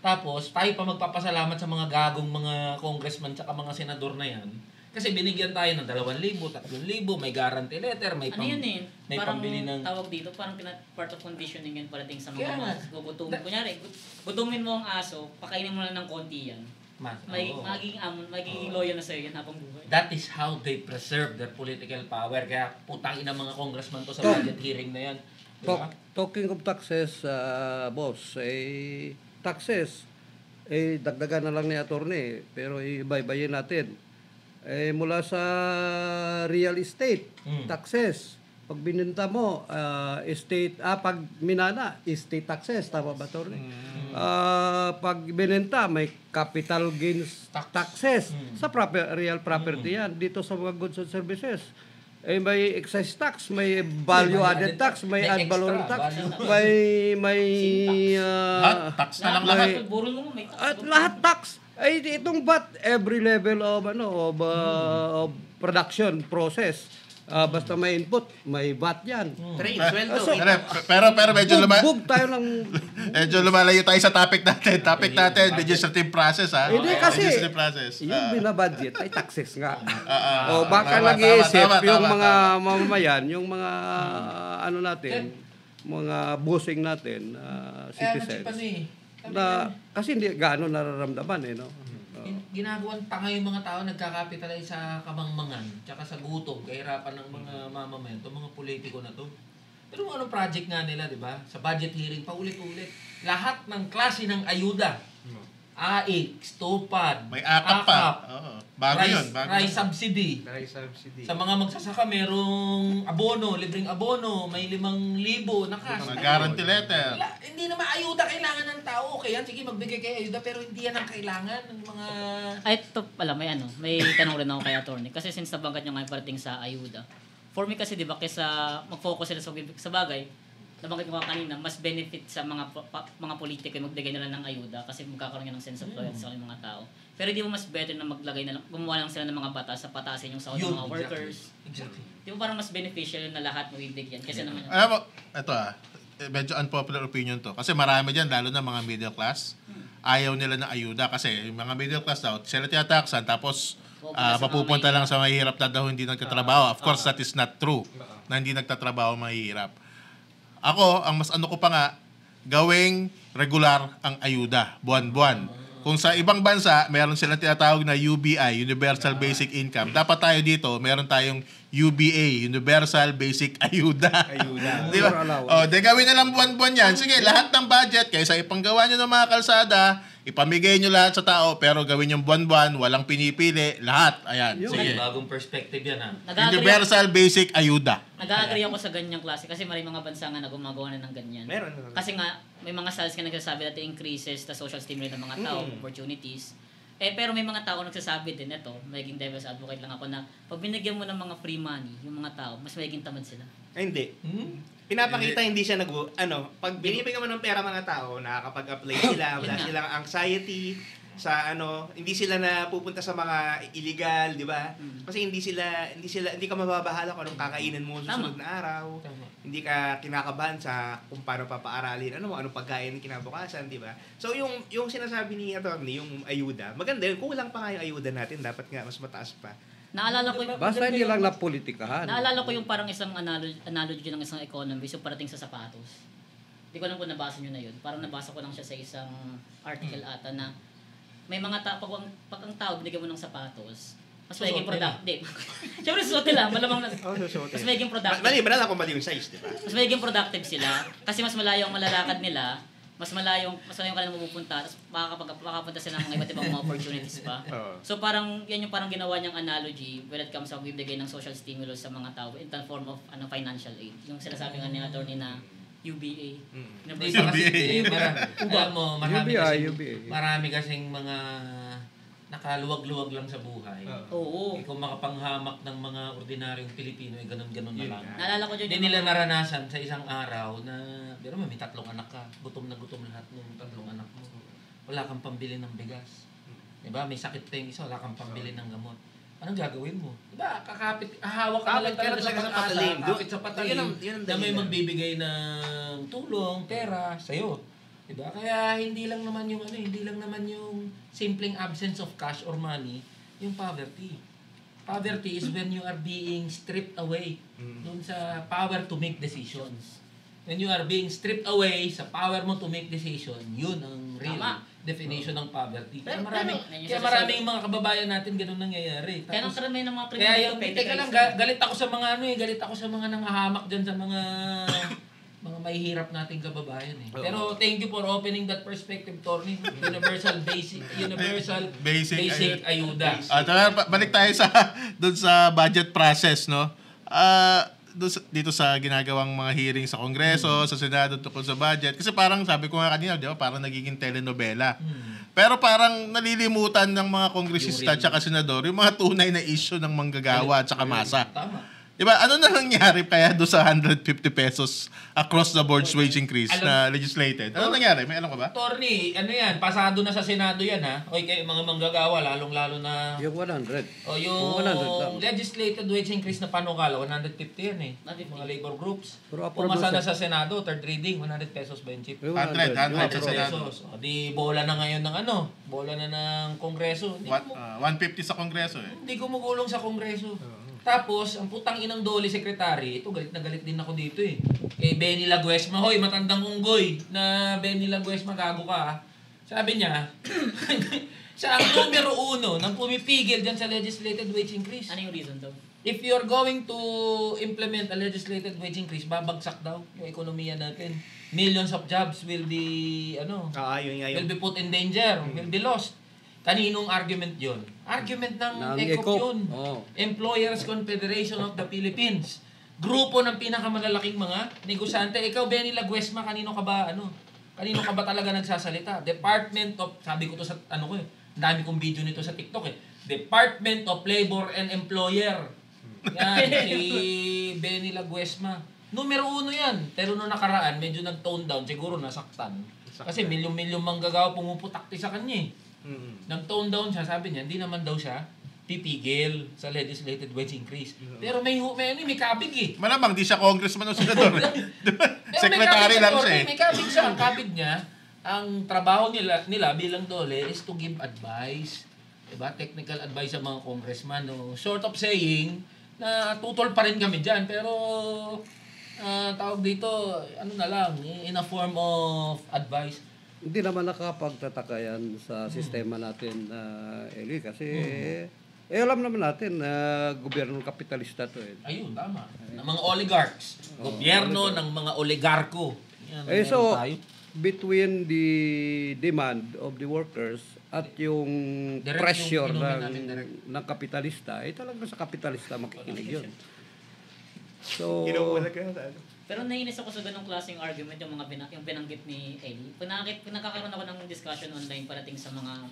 Tapos, tayo pa magpapasalamat sa mga gagong mga congressman tsaka mga senador na yan. Kasi binigyan tayo ng 2,000, 3,000, may guarantee letter, may Ano yun eh? may Parang pambili ng... tawag dito, parang part of conditioning yan palating sa Kaya mga nga. gugutumin. Kunyari, gutumin mo ang aso, pakainin mo lang ng konti yan. Magiging loyal na sa'yo yan habang buhay. That is how they preserve their political power. Kaya putang ina mga congressman to sa budget hearing na yan. Diba? Talking of taxes, boss, taxes, dagdagan na lang ni attorney, pero ibaybayin natin. Mula sa real estate, taxes. Pag bininta mo, pag minana, estate taxes, tama ba, attorney? Pag bininta, may capital gains taxes. Sa real property yan. Dito sa mga goods and services. May excise tax, may value added tax, may ad valorem tax, may tax na lang lahat. Burol mo nga, may tax. at lahat tax. Itong VAT, every level of production process. Basta may input, may VAT yan. Train, sweldo. Pero medyo Bugbog tayo ng... medyo lumalayo tayo sa topic natin. Topic natin, legislative process, ha? Hindi kasi, Legislative process. yung binabudget ay taxes nga. Oo. O baka Tama, nag-iisip tama, yung tama, mga mamamayan, yung mga natin, mga bossing natin, citizens. Kasi hindi gaano nararamdaman no? Ginagawang tanga yung mga tao nagkakapitalize sa kamangmangan tsaka sa gutom, kahirapan ng mga mamamayan, itong mga politiko na to. Pero anong project nga nila, di ba? Sa budget hearing, paulit-ulit. Lahat ng klase ng ayuda. AIC, Stopad, May akap pa. Oo. Bago yun. Rice subsidy. Rice subsidy. Sa mga magsasaka, merong abono, libreng abono, may 5,000 na cash. Mga guarantee letter. Hindi naman ayuda kailangan ng tao. Okay yan, sige magbigay kayo ayuda, pero hindi yan ang kailangan ng mga... Ay, ito pala, may tanong rin ako kay attorney. Kasi since nabanggit nyo nga yung parating sa ayuda, for me kasi, di ba, kaysa mag-focus sila sa bagay, nabanggit ko nga kanina, mas benefit sa mga politiko yung magbigay nila ng ayuda kasi magkakaroon nga ng sense of loyalty sa mga tao. Pero di mo mas better na maglagay na lang, gumawa lang sila ng mga batas sa patasin yung sahod ng mga workers. Exactly. Di ba parang mas beneficial na lahat mabibigyan? Kasi naman, Alam mo, ito medyo unpopular opinion to. Kasi marami dyan, lalo na mga middle class, ayaw nila ng ayuda. Kasi yung mga middle class daw, sila tinataksan, tapos mapupunta lang sa mahihirap na daw hindi nagtatrabaho. Of course, that is not true. Na hindi nagtatrabaho mahihirap. Ako, ang mas ko pa nga, gawing regular ang ayuda, buwan-buwan. Kung sa ibang bansa, meron silang tinatawag na UBI, Universal Basic Income. Dapat tayo dito, meron tayong UBA, Universal Basic Ayuda. Di ba? Gawin na lang buwan-buwan yan. Sige, lahat ng budget, kaysa ipanggawa nyo ng mga kalsada, ipamigay nyo lahat sa tao, pero gawin yung buwan-buwan, walang pinipili, lahat. Ayan, sige. Bagong perspective yan, ha? Universal Basic Ayuda. Nag-agree ako sa ganyang klase kasi may mga bansa nga na gumagawa na ng ganyan. Meron. Kasi nga, may mga sales ka nagsasabi that it increases the social stimuli ng mga tao, opportunities. Pero may mga tao nagsasabi din, ito, magiging devil's advocate lang ako na pag binigyan mo ng mga free money, yung mga tao, mas magiging tamad sila. Ay, hindi. Pinapakita hindi siya pag binibigyan mo ng pera mga tao, nakakapag-apply sila, wala silang anxiety sa hindi sila na pupunta sa mga illegal, di ba? Kasi hindi ka mababahala kung anong kakainin mo sa susunod na araw. Tama. Hindi ka kinakabahan sa kung paano papaaralin, anong pagkain kinabukasan, di ba? So yung sinasabi ni attorney, yung ayuda, maganda yun. Kulang pa nga yung ayuda natin, dapat nga mas mataas pa. Naalala ko Basta hindi lang na politikahan. Naalala ko yung parang isang analogy ng isang economist yung parating sa sapatos. Hindi ko alam kung nabasa nyo na yun. Parang nabasa ko lang siya sa isang article ata na may mga pag ang tao binigyan mo ng sapatos, mas magiging productive. Siyempre susuot nila, malamang na. Mas magiging productive. Mali ba kung mali yung size, di ba? Mas magiging productive sila kasi mas malayo ang malalakad nila, mas malayo kanilang mapupunta, tapos makakapunta sila ng mga iba't ibang mga opportunities pa. So parang yan yung parang ginawa niyang analogy when it comes sa pagbibigay ng social stimulus sa mga tao in the form of financial aid. Yung sinasabi nga ni attorney na UBA. Alam mo, UBA. marami kasing mga nakaluwag-luwag lang sa buhay. Oo. Kung makapanghamak ng mga ordinaryong Pilipino, ay ganun-ganun na lang. Naalala ko dyan Hindi nila naranasan sa isang araw na, pero may 3 anak ka, gutom na gutom lahat ng 3 anak mo. Wala kang pambili ng bigas. Diba? May sakit pa yung isa, wala kang pambili ng gamot. Anong gagawin mo? Diba? Hahawak ka na lang talaga sa pag-asa, kapit sa patalim, na may magbibigay ng tulong, pera, sa'yo. Diba? Kaya hindi lang naman yung simpleng absence of cash or money, yung poverty. Poverty is when you are being stripped away dun sa power to make decisions. When you are being stripped away sa power mo to make decision, yun ang real definition ng poverty. Kaya maraming mga kababayan natin ganun nangyayari. Kaya nang karamihan ng mga kaya yung, teka lang, galit ako sa mga nanghahamak dyan sa mga mahihirap nating kababayan eh. Pero thank you for opening that perspective, Torny. Universal basic ayuda. Balik tayo doon sa budget process, no? Dito sa ginagawang mga hearing sa Kongreso, sa Senado tungkol sa budget. Kasi parang sabi ko nga kanina, di ba, parang nagiging telenovela. Pero parang nalilimutan ng mga kongresista at senador yung mga tunay na issue ng manggagawa at saka masa. Tama. Diba, ano na nangyari kaya doon sa 150 pesos across the board wage increase na legislated? Ano nangyari? May alam ka ba? Torny, yan? Pasado na sa Senado yan, ha? O kayo mga manggagawa, lalong-lalo na... Yung 100. O yung 100 legislated wage increase na panukala, 150 yan eh. 150. Mga labor groups. Pero Pumasa na sa Senado, third reading, 100 pesos ba yung chip? 100 sa Senado. Pesos. O di bola na ngayon ng bola na ng Kongreso. 150 sa Kongreso eh. Hindi gumugulong sa Kongreso. Tapos, ang putang inang Dole Secretary, ito galit na galit din ako dito eh. Kay Benny Laguesma, hoy, matandang unggoy na Benny Laguesma, gago ka ha. Sabi niya, siya ang numero 1 nang pumipigil dyan sa legislated wage increase. Ano yung reason daw? If you're going to implement a legislated wage increase, babagsak daw yung ekonomiya natin. Millions of jobs will be, will be put in danger, will be lost. Kaninong argument yon? Argument ng ECOP yun. Employers Confederation of the Philippines. Grupo ng pinakamalalaking mga negosyante. Ikaw, Benny Laguesma, kanino ka ba talaga nagsasalita? Department of, sabi ko to sa, ang dami kong video nito sa TikTok eh. Department of Labor and Employer. Yan, si Benny Laguesma. Numero 1 yan. Pero nung nakaraan, medyo nag-tone down. Siguro nasaktan. Kasi milyong-milyong manggagawa pumuputakti sa kanya eh. Nag-tone down siya, sabi niya, hindi naman daw siya pipigil sa legislated wage increase. Pero may kabig eh. Malamang di siya congressman o senador. Secretary lang siya eh. May kabig siya. Ang kabig niya, ang trabaho nila bilang Dole is to give advice. Diba? Technical advice sa mga congressman. No? Sort of saying na tutol pa rin kami dyan. Pero tawag dito, in a form of advice. Hindi naman nakapagtataka yan sa sistema natin, Eli, kasi alam naman natin na gobyernong kapitalista to eh. Ayun, tama. Ng mga oligarchs. Gobyerno ng mga oligarko. Yan, So, tayo. between the demand of the workers at yung Direct pressure yung natin, ng kapitalista, talagang sa kapitalista makikinig yun. So, Pero nainis ako sa ganong klaseng argument yung binanggit ni Ellie. Pag nakakaroon ako ng discussion online parating sa mga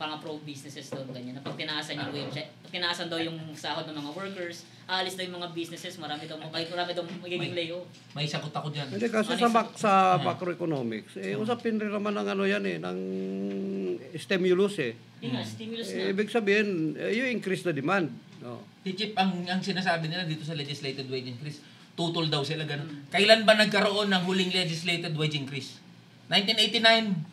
parang pro-businesses daw, ganyan. Na pag tinaasan yung wage, pag tinaasan daw yung sahod ng mga workers, aalis daw yung mga businesses, marami daw magiging layoff. May sagot ako dyan. Hindi kasi sa macroeconomics, usapin rin naman ng ano yan ng stimulus Yung nga, stimulus na. Ibig sabihin, you increase the demand. No. Chip, ang sinasabi nila dito sa legislated wage increase, tutol daw sila ganun. Kailan ba nagkaroon ng huling legislated wage increase? 1989.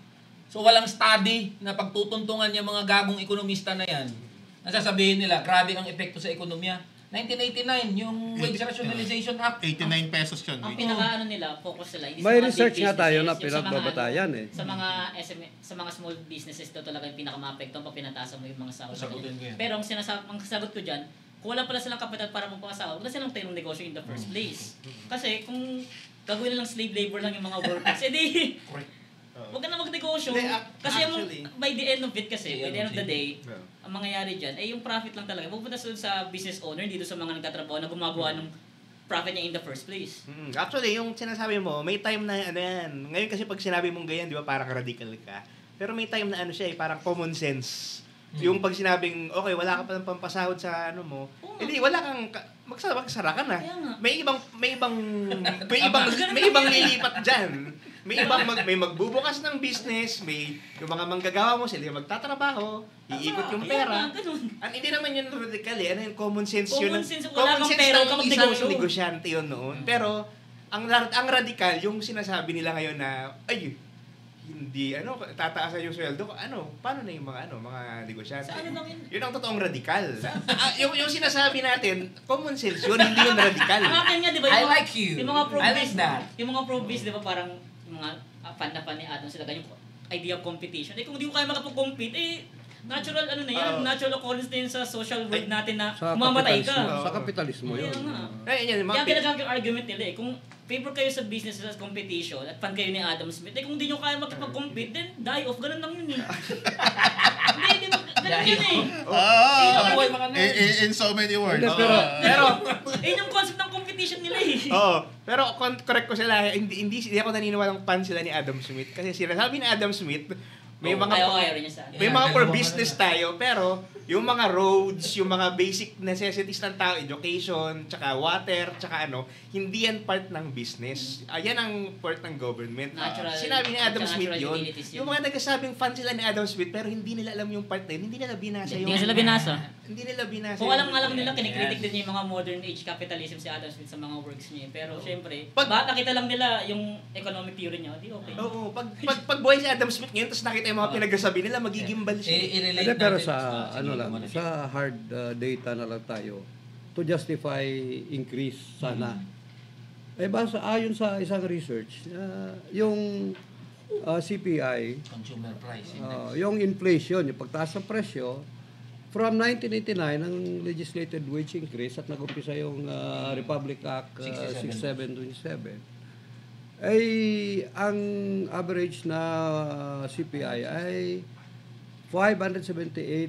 So walang study na pagtutuntungan yung mga gagong ekonomista na yan. Nasasabihin nila, grabe ang epekto sa ekonomiya. 1989, yung Wage Rationalization Act. 89 pesos yun. Ang pinaka nila, focus nila. Hindi May sa mga research big nga tayo na businesses, yung sa mga pinagbabatayan Sa mga sa mga small businesses to talaga yung pinaka-maapekto pag pinataasan mo yung mga sahod. Sagutin ko yan. Pero ang sagot ko dyan, kung wala pala silang kapital para magpakasahod, wala silang tayo ng negosyo in the first place. Kasi kung gagawin nilang slave labor lang yung mga workers, edi huwag ka na magnegosyo. Hindi, Kasi actually, by the end of it kasi, by the end of the day, Yeah. ang mangyayari dyan, yung profit lang talaga. Pupunta sa business owner, hindi doon sa mga nagtatrabaho na gumagawa ng profit niya in the first place. Actually, yung sinasabi mo, may time na ano yan. Ngayon kasi pag sinabi mong ganyan, di ba, parang radical ka. Pero may time na ano siya parang common sense. Yung pag sinabing, okay, wala ka pa ng pampasahod sa ano mo, hindi, wala kang, magsara ka na. Kaya nga. May ibang lilipat dyan. May magbubukas ng business, may yung mga manggagawa mo, sila yung magtatrabaho, iikot yung pera. Hindi naman yun radical Ano yung common sense yun? Common sense, wala kang pera, huwag ka magnegosyo. Isang negosyante yun noon. Pero, ang radical, yung sinasabi nila ngayon na, hindi, tataasan yung sweldo ko, paano na yung mga negosyante? Sa ano lang yun? Yun ang totoong radikal. yung sinasabi natin, common sense yun, hindi yun radikal. Ang akin nga, di ba? I like you. Yung mga I like that. Yung mga pro-biz, di ba, parang yung mga fan na fan ni Adam sila, yung idea of competition. Kung di mo kaya makapag-compete, natural natural occurrence na yun sa social world natin na mamatay ka. Sa kapitalismo yun. Yan, Kaya ginagamit yung argument nila Kung favor kayo sa business as competition at fan kayo ni Adam Smith, kung di nyo kaya makipag-compete, then die off. Ganun lang yun Hindi, ganun yun In so many words. Pero yun yung concept ng competition nila pero correct ko sila, hindi ako naniniwalang fan sila ni Adam Smith kasi sinasabi ni Adam Smith may ayaw rin niya sa may mga for business tayo pero yung mga roads, yung mga basic necessities ng tao, education, tsaka water, tsaka hindi yan part ng business. Ayan ang part ng government. Natural, Sinabi ni Adam Smith natural yun. utilities Yung mga nagsasabing fan sila ni Adam Smith pero hindi nila alam yung part na yun. Hindi nila binasa Hindi nga sila binasa. Hindi nila binasa. Kung alam nila, kinikritik din yung mga modern age capitalism si Adam Smith sa mga works niya. Pero syempre, bakit nakita lang nila yung economic theory niya, di okay. Oo, pag buhay si Adam Smith ngayon, tapos nakita yung mga pinagsasabi nila, magigimbal siya. I-relate Pero natin sa hard data na lang tayo to justify increase sana. Ayon sa isang research, yung CPI, Consumer Price Index. yung inflation, yung pagtaas ng presyo, from 1989, ang legislated wage increase at nag-umpisa yung Republic Act 6727, ay ang average na CPI ay 578%.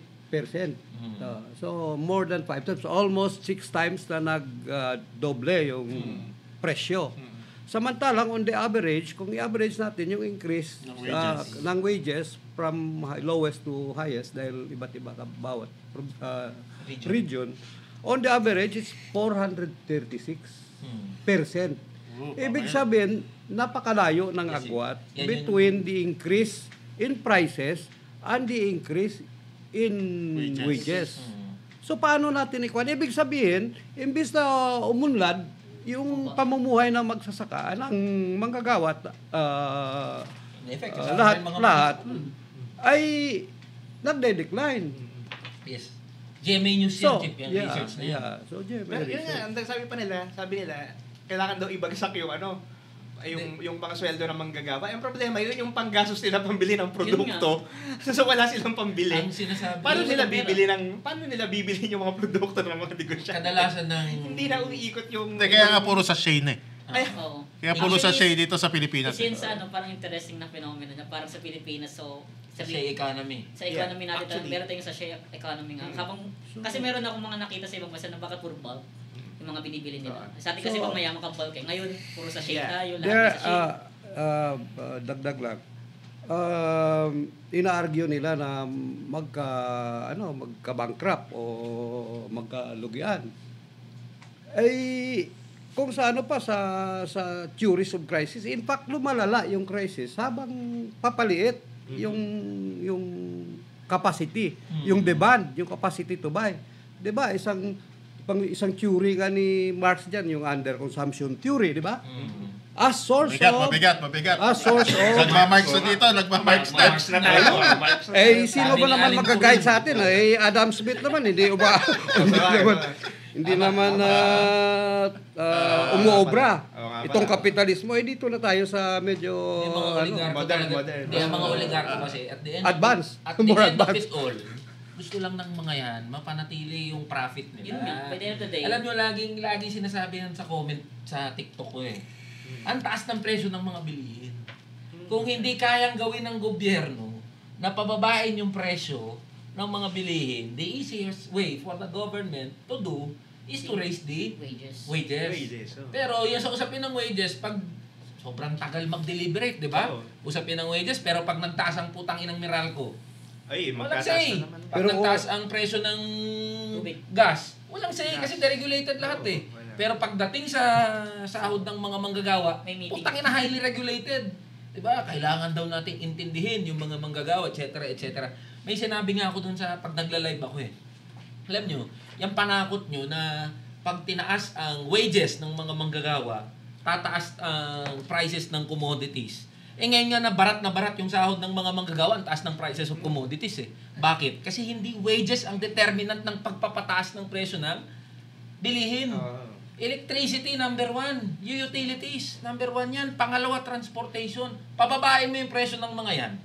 So more than 5 times, almost 6 times na nag-doble yung presyo. Samantalang on the average, kung i-average natin yung increase ng wages from lowest to highest dahil iba't iba ka bawat region, on the average is 436%. Ibig sabihin, napakalayo ng agwat between the increase in prices and the increase in wages. So paano natin ikuan? Ibig sabihin, imbis na umunlad yung pamumuhay ng magsasaka ng manggagawa lahat ay nagde-decline. Yes. GMA News So, yan, Chip, yan. Research na yan. So, GMA Pero yun nga, research. sabi nila, kailangan daw ibagsak yung yung mga sweldo ng manggagawa. Ang problema yun yung panggastos nila pambili ng produkto. So wala silang pambili. Ang sinasabi, Paano nila bibili yung mga produkto ng mga negosyante? kadalasan ng... Hindi na umiikot yung... Kaya nga puro sa Shane Oo. Kaya puro sa Shane dito sa Pilipinas. Kasi yun sa parang interesting na phenomena na parang sa Pilipinas, so Sa economy. sa economy natin, actually. meron tayong sa share economy nga. Kasi meron akong mga nakita sa ibang bansa na bakit puro bulk yung mga binibili nila. Sa atin kasi So, pag mayaman ka bulk Ngayon, puro sa share Yeah. tayo, lahat There, sa share. dagdag lang. ina-argue nila na magka-bankrupt o magkalugian. Ay kung sa sa theories of crisis, in fact lumalala yung crisis habang papaliit yung capacity, yung demand, yung capacity to buy. 'Di ba? Isang theory nga ni Marx diyan, yung under consumption theory, 'di ba? As source Mabigat. As source of Nagmamarks na dito, nagmamarks na. Marks na tayo. sino ba naman mag-guide sa atin? Adam Smith naman, hindi naman umuobra. Itong kapitalismo, dito na tayo sa medyo Yung mga oligarko modern. Hindi, ang mga oligarko kasi at the end Advance. at the More end of advanced. it all, gusto lang ng mga yan mapanatili yung profit nila. Yun nga, by the end of the day. Alam nyo, laging sinasabi yan sa comment sa TikTok ko ang taas ng presyo ng mga bilihin. Kung hindi kayang gawin ng gobyerno na pababain yung presyo ng mga bilihin, the easiest way for the government to do is to raise the Wages. wages. Oh. Pero yung sa usapin ng wages, pag sobrang tagal mag-deliberate, di ba? Oo. Usapin ng wages, pero pag nagtaas ang putang inang Meralco, Ay, walang magkataas say. na naman. Pag Pero nagtaas ang presyo ng Tubig. gas, walang say Gas. kasi deregulated lahat Oo, eh. wala. Pero pagdating sa sahod ng mga manggagawa, May meeting. putang ina highly regulated. 'Di ba? Kailangan daw nating intindihin yung mga manggagawa, etc., etc. May sinabi nga ako dun sa pag nagla-live ako Alam nyo, yung panakot nyo na pag tinaas ang wages ng mga manggagawa, tataas ang prices ng commodities. Ngayon nga na barat yung sahod ng mga manggagawa, ang taas ng prices of commodities Bakit? Kasi hindi wages ang determinant ng pagpapataas ng presyo ng bilihin. Electricity, number 1. Utilities, number 1 yan. Pangalawa, transportation. Pababain mo yung presyo ng mga yan.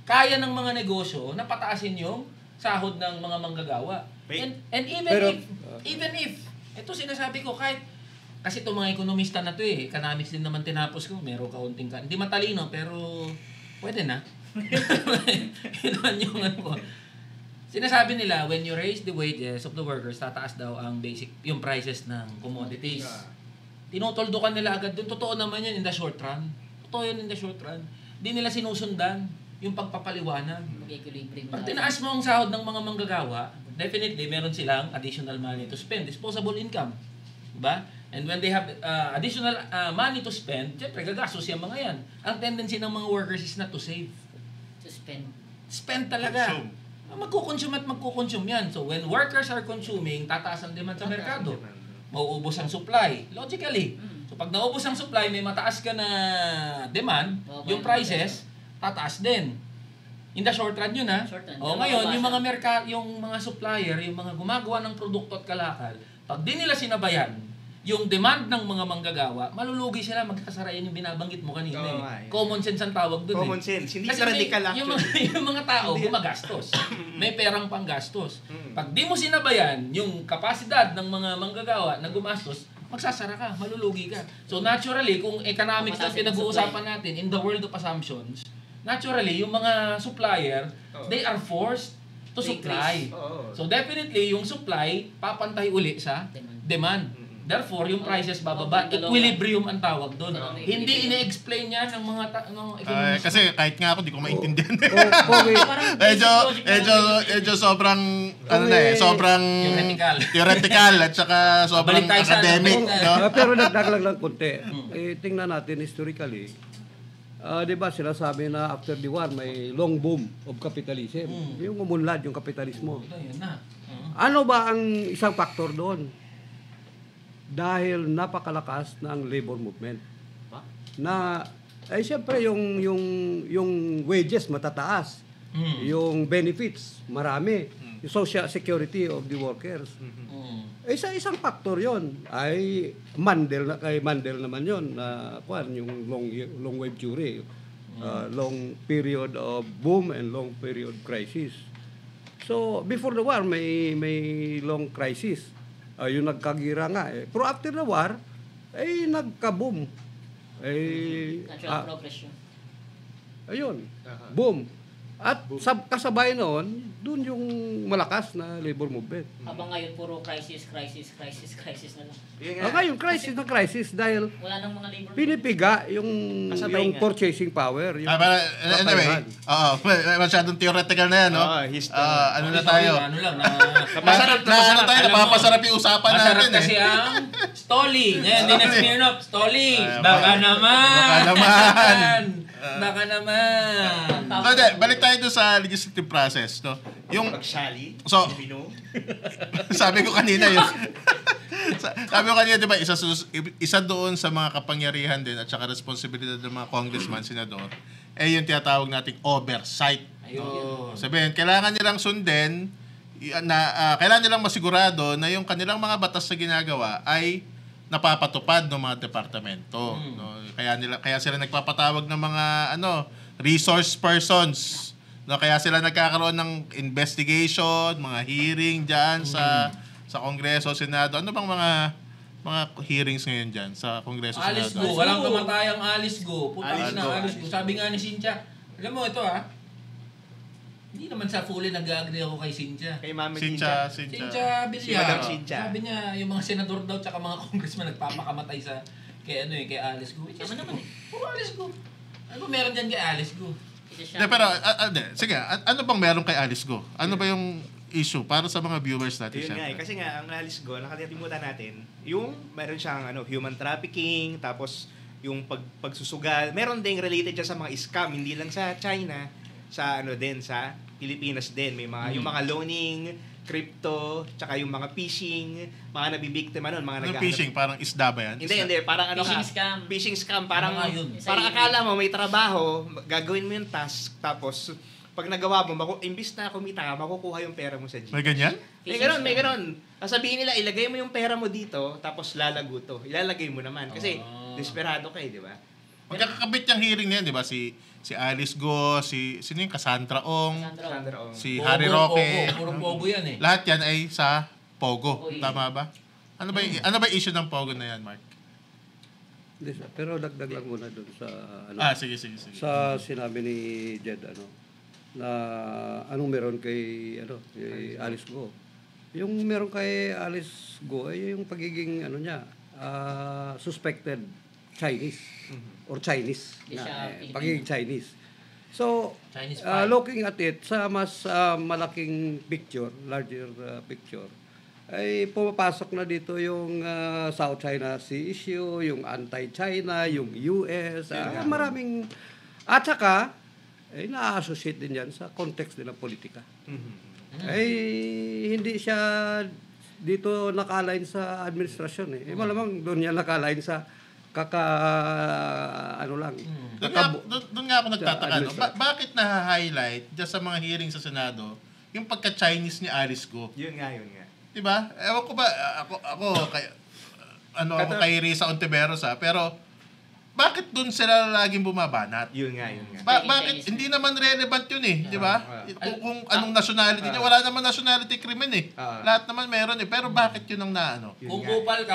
Kaya ng mga negosyo na pataasin yung sahod ng mga manggagawa. And even if, ito sinasabi ko, kasi itong mga ekonomista na to economics din naman tinapos ko, meron kaunting hindi matalino, pero pwede na. Yun yung ko. Sinasabi nila, when you raise the wages of the workers, tataas daw ang yung prices ng commodities. Tinutuldukan nila agad doon. Totoo naman yun in the short run. Totoo yun in the short run. Di nila sinusundan yung pagpapaliwanag. Mag-equilibrium. Pag tinaas mo ang sahod ng mga manggagawa, definitely meron silang additional money to spend. Disposable income. Diba? And when they have additional money to spend, syempre gagastos yung mga yan. Ang tendency ng mga workers is not to save. To spend. Spend talaga. Consume. Magkukonsume yan. So when workers are consuming, tataas ang demand sa merkado. Mauubos ang supply. Logically. So pag naubos ang supply, may mataas ka na demand, yung prices, tataas din. In the short run yun Short run. Ngayon, yung mga supplier, yung mga gumagawa ng produkto at kalakal, pag di nila sinabayan yung demand ng mga manggagawa, malulugi sila, magkasara yun yung binabanggit mo kanina. Oo, Common sense ang tawag doon. Common sense. Hindi Kasi ka radical yung mga tao gumagastos. May perang panggastos. Pag di mo sinabayan yung kapasidad ng mga manggagawa na gumastos, magsasara ka, malulugi ka. So naturally, kung economics na pinag-uusapan natin in the world of assumptions, naturally, yung mga supplier, they are forced to supply. So definitely, yung supply, papantay uli sa demand. Therefore, yung prices bababa. Equilibrium ang tawag doon. Hindi ine-explain yan ng mga economists. Kasi kahit nga ako, di ko maintindihan. Parang Medyo sobrang, sobrang theoretical at saka sobrang Balik tayo sa academic. No? Pero nagdag lang konti. Tingnan natin historically. Di ba sinasabi na after the war may long boom of capitalism. Yung umunlad yung kapitalismo. Yun na. Ano ba ang isang factor doon? Dahil napakalakas ng labor movement. Na siyempre yung wages matataas. Yung benefits marami. Yung social security of the workers. Isang factor 'yon. Ay kay Mandel naman 'yon na yung long wave theory. Long period of boom and long period crisis. So before the war may long crisis. Yung nagkagira nga Pero after the war, nagka-boom. natural progression. Ayun. Boom. At kasabay noon, doon yung malakas na labor movement. Habang ngayon, puro crisis na lang. Yun nga. Ngayon, crisis na crisis dahil Wala nang mga labor. pinipiga yung Kasabay nga. purchasing power. Yung Anyway, masyadong theoretical na yan, no? History. Ano na tayo? Ano lang, Masarap na ano tayo, Alam mo, napapasarap yung usapan masarap natin kasi eh. ang Stolly. Ngayon, hindi na Smirnoff. Stolly. Baka naman. Baka naman. Baka naman. So, balik tayo doon sa legislative process, no? Yung, Pag-Shally, So- Pino. sabi ko kanina yun. Sabi ko kanina, di ba, isa doon sa mga kapangyarihan din at saka responsibilidad ng mga congressman, senador, yung tinatawag nating oversight. Ayun. Sabihin, kailangan nilang sundin, kailangan nilang masigurado na yung kanilang mga batas na ginagawa ay napapatupad ng mga departamento. No? Kaya sila nagpapatawag ng mga resource persons. No? Kaya sila nagkakaroon ng investigation, mga hearing diyan sa Kongreso, Senado. Ano bang mga hearings ngayon diyan sa Kongreso, Alice Senado? Go. Walang kamatayang Alice Go. Alice Go. Alice Go. Sabi nga ni Cynthia, alam mo ito hindi naman sa fully nag-agree ako kay Cynthia. Kay Mami Cynthia. Cynthia Si Villar. Madam Cynthia. Sabi niya, yung mga senador daw tsaka mga congressman nagpapakamatay sa kay Alice Go. Tama naman eh. Puro Alice Go. Ano ba meron diyan kay Alice Go? De, pero, sige, ano bang meron kay Alice Go? Ano ba yung issue para sa mga viewers natin? Yun nga syempre? kasi nga, ang Alice Go, nakalimutan natin, yung meron siyang human trafficking, tapos yung pagsusugal, meron ding related dyan sa mga scam, hindi lang sa China, sa sa Pilipinas din. May mga, yung mga loaning, crypto, tsaka yung mga phishing, mga nabibiktima nun, mga Anong phishing? Parang isda ba yan? Hindi, parang Phishing scam. Phishing scam, parang, Ano nga yun? parang akala mo may trabaho, gagawin mo yung task, tapos pag nagawa mo, imbis na kumita ka, makukuha yung pera mo sa Gcash. May ganyan? May ganun. Sasabihin nila, ilagay mo yung pera mo dito, tapos lalago to. Ilalagay mo naman. Kasi, desperado ka di ba? Magkakabit yung hearing na yan, di ba? Si Alice Go, sino yung Cassandra Ong, Sandra Ong. si Harry Roque. Puro Pogo yan eh. Lahat yan ay sa Pogo. Oy. Tama ba? Ano ba yung issue ng Pogo na yan, Mark? Pero dagdag lang muna doon sa Sige. sa sinabi ni Jed na anong meron kay Alice Go. Yung meron kay Alice Go ay yung pagiging niya suspected Chinese or Chinese Hindi siya Filipino. pagiging Chinese. So Chinese spy. looking at it sa mas malaking picture, larger picture, ay pumapasok na dito yung South China Sea issue, yung anti-China, yung US, maraming at saka na-associate din yan sa context din ng politika. Ay hindi siya dito naka-align sa administrasyon malamang doon yan naka-align sa Doon nga ako nagtataka. No? Bakit na-highlight dyan sa mga hearing sa Senado yung pagka-Chinese ni Alice Go? Yun nga. Diba? Ewan ko ba, ako kay Risa Ontiveros pero bakit doon sila laging bumabanat? Yun nga. Bakit? Hindi naman relevant yun di ba? Kung anong nationality niya, wala naman nationality crimen Lahat naman meron Pero bakit yun ang naano? Kung kupal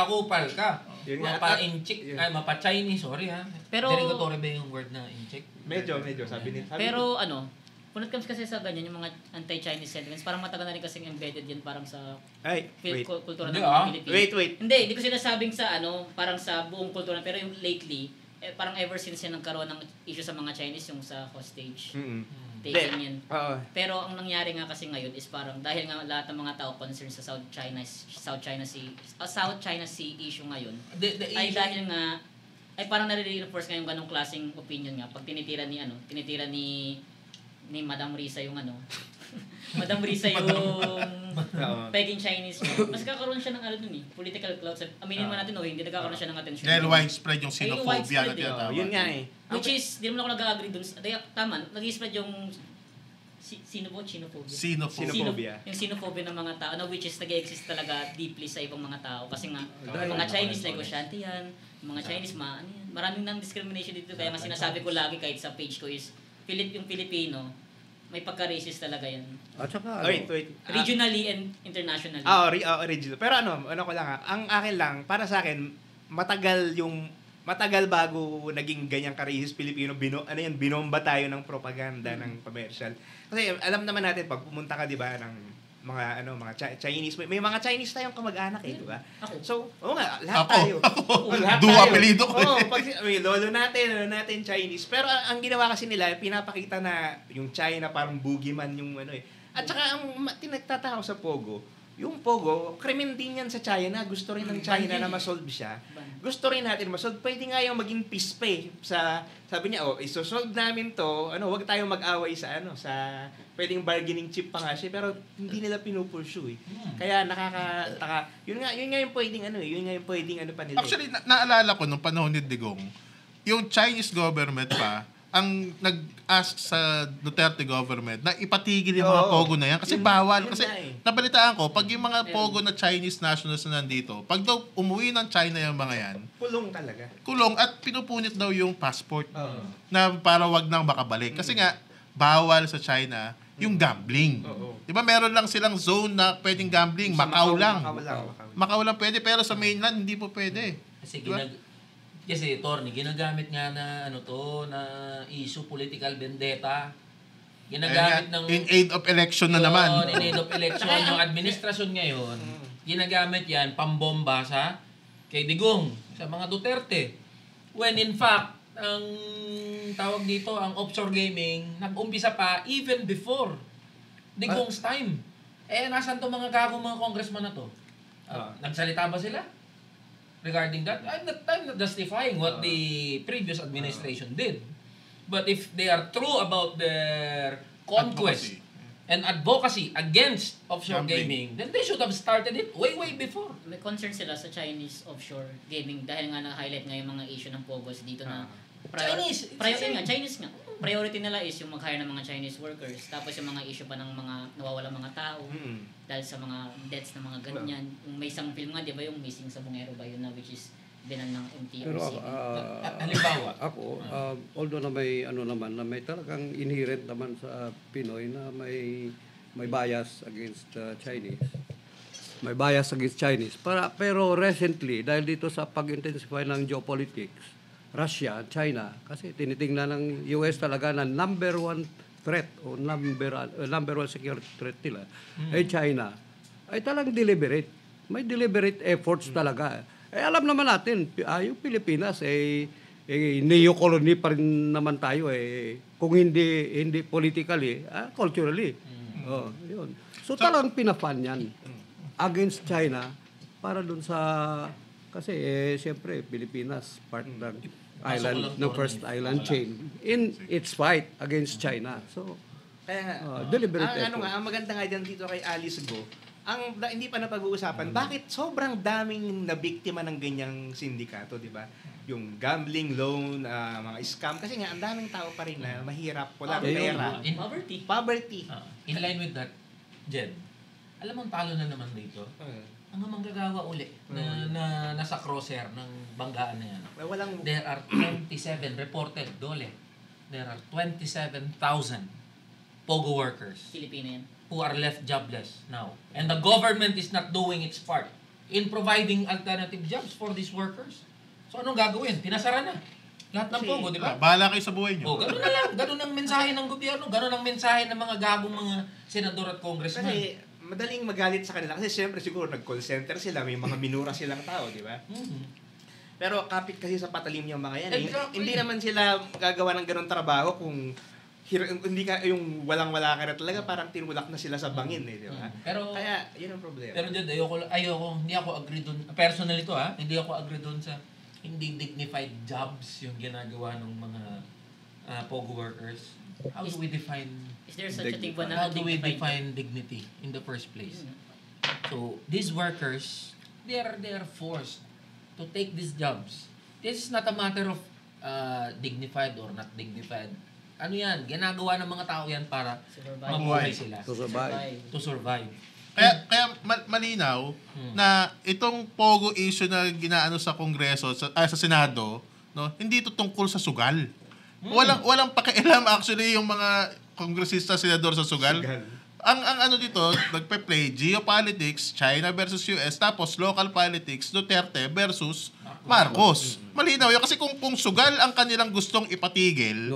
ka. Yun nga. Mapa-incheck, mapa-Chinese, sorry Pero- derogatory ba yung word na incheck? Medyo, sabi ni. Pero when it comes kasi sa ganyan, yung mga anti-Chinese sentiments, parang matagal na rin kasing embedded yan parang sa Ay, wait. kultura Hindi, ng mga Pilipino. Wait. Hindi ko sinasabing sa parang sa buong kultura, pero yung lately, parang ever since yan nagkaroon ng issue sa mga Chinese, yung sa hostage. Taking yan. Oo. Pero ang nangyari nga kasi ngayon is parang dahil nga lahat ng mga tao concerned sa South China Sea issue ngayon, ay issue- dahil nga ay parang nare-reinforce nga yung ganong klaseng opinion nga pag tinitira ni Madam Risa yung Madam Risa yung pegging Chinese niya. Mas kakaroon siya ng political clout. Aminin mo natin hindi nagkakaroon siya ng attention. Dahil widespread yung Ay, xenophobia widespread na tinatawag. Yun nga Which is, di naman ako nag-agree dun. Tama, nag-spread yung xenophobia. Xenophobia. Yung xenophobia ng mga tao, which is nag-exist talaga deeply sa ibang mga tao. Kasi nga, Dahil- yung mga Chinese negosyante yan, yung mga Chinese, maraming nang discrimination dito. Kaya nga sinasabi ko lagi kahit sa page ko is, yung Filipino, may pagka-racist talaga yan. at saka Wait. Regionally and internationally. Original. Pero ano ko lang ang akin lang, para sa akin, matagal yung matagal bago naging ganyang karihis Pilipino, binomba tayo ng propaganda ng commercial. Kasi alam naman natin, pag pumunta ka, di ba, ng mga Chinese, may mga Chinese tayong kamag-anak di ba? So, nga, lahat tayo. Lahat Duwa apelido ko. Pag may lolo natin Chinese. Pero ang ginawa kasi nila, pinapakita na yung China parang boogeyman yung At saka ang tinagtataka ko sa Pogo, yung Pogo, krimen din yan sa China. Gusto rin ng China na masolve siya. Gusto rin natin masolve. Pwede nga yung maging peace pa sabi niya, isosolve namin to, wag tayong mag-away sa pwedeng bargaining chip pa nga siya, pero hindi nila pinupursue. Kaya nakakataka. Yun nga yung pwedeng pa nila. Actually, naalala ko nung panahon ni Digong, yung Chinese government pa, ang nag-ask sa Duterte government na ipatigil yung mga Pogo na yan kasi bawal. Kasi nabalitaan ko, pag yung mga Pogo na Chinese nationals na nandito, pag daw umuwi ng China yung mga yan, kulong talaga. Kulong at pinupunit daw yung passport na para wag nang makabalik. Kasi nga, bawal sa China yung gambling. Diba meron lang silang zone na pwedeng gambling, Macau lang. Macau lang pwede, pero sa mainland hindi po pwede. Kasi diba? Kasi Torny, ginagamit nga na na issue, political vendetta. Ginagamit ng in aid of election na naman. In aid of election yung administrasyon ngayon. Ginagamit yan pambomba sa kay Digong, sa mga Duterte. When in fact, ang tawag dito, ang offshore gaming, nag-umpisa pa even before Digong's time. Nasan to mga gagong mga congressman na to? Nagsalita ba sila? Regarding that, I'm not justifying what the previous administration did. But if they are true about their conquest and advocacy against offshore gaming, then they should have started it way before. May concern sila sa Chinese offshore gaming dahil nga na-highlight nga yung mga issue ng Pogos dito na Chinese nga. Priority nila is yung mag-hire ng mga Chinese workers. Tapos yung mga issue pa ng mga nawawalang mga tao dahil sa mga deaths ng mga ganyan. Yung may isang film nga, di ba, yung Missing sa Bungero ba yun na which is binan ng MTRC. Pero halimbawa, ako, although na may talagang inherent naman sa Pinoy na may bias against Chinese. May bias against Chinese. Pero recently, dahil dito sa pag-intensify ng geopolitics, Russia, China, kasi tinitingnan ng US talaga na number one threat o number one security threat nila ay China. Ay talagang deliberate. May deliberate efforts talaga. Alam naman natin, yung Pilipinas neo-colony pa rin naman tayo kung hindi politically, culturally. Yun. So talagang pinafan yan against China para dun sa kasi siyempre Pilipinas part ng first island chain in its fight against China. So deliberate effort. Ang maganda nga diyan dito kay Alice Go, hindi pa napag-uusapan, bakit sobrang daming nabiktima ng ganyang sindikato, di ba? Yung gambling loan, mga scam, kasi nga ang daming tao pa rin na mahirap, wala pera. In Poverty. In line with that, Jed, alam mo talo na naman dito. Ang manggagawa uli na nasa crosshair ng banggaan na yan. There are 27 reported, Dole. There are 27,000 Pogo workers. Filipino yan. Who are left jobless now. And the government is not doing its part in providing alternative jobs for these workers. So anong gagawin? Pinasara na. Lahat ng Pogo, di ba? Bahala kayo sa buhay nyo. Ganun na lang. Ganun ang mensahe ng gobyerno. Ganun ang mensahe ng mga gagong mga senador at congressman. Kasi madaling magalit sa kanila. Kasi siyempre siguro nag-call center sila, may mga minura silang tao, di ba? Pero kapit kasi sa patalim yung mga yan. Exactly. Hindi naman sila gagawa ng ganun trabaho kung hindi ka yung walang-wala ka na talaga, parang tinulak na sila sa bangin di ba? Pero kaya yun ang problema. Pero Jed, hindi ako agree doon. Personally to hindi ako agree doon sa hindi dignified jobs yung ginagawa ng mga Pogo workers. How do we define Is there such a thing ba na how do we define dignity in the first place? So these workers, they are forced to take these jobs. This is not a matter of dignified or not dignified. Ano yan? Ginagawa ng mga tao yan para mabuhay sila. To survive. Kaya malinaw na itong Pogo issue na ginaano sa Kongreso, sa Senado, no, hindi ito tungkol sa sugal. Walang pakialam actually yung mga kongresista, senador sa sugal. Ang ano dito, nagpe-play geopolitics, China versus US, tapos local politics, Duterte versus Marcos. Malinaw yun. Kasi kung sugal ang kanilang gustong ipatigil,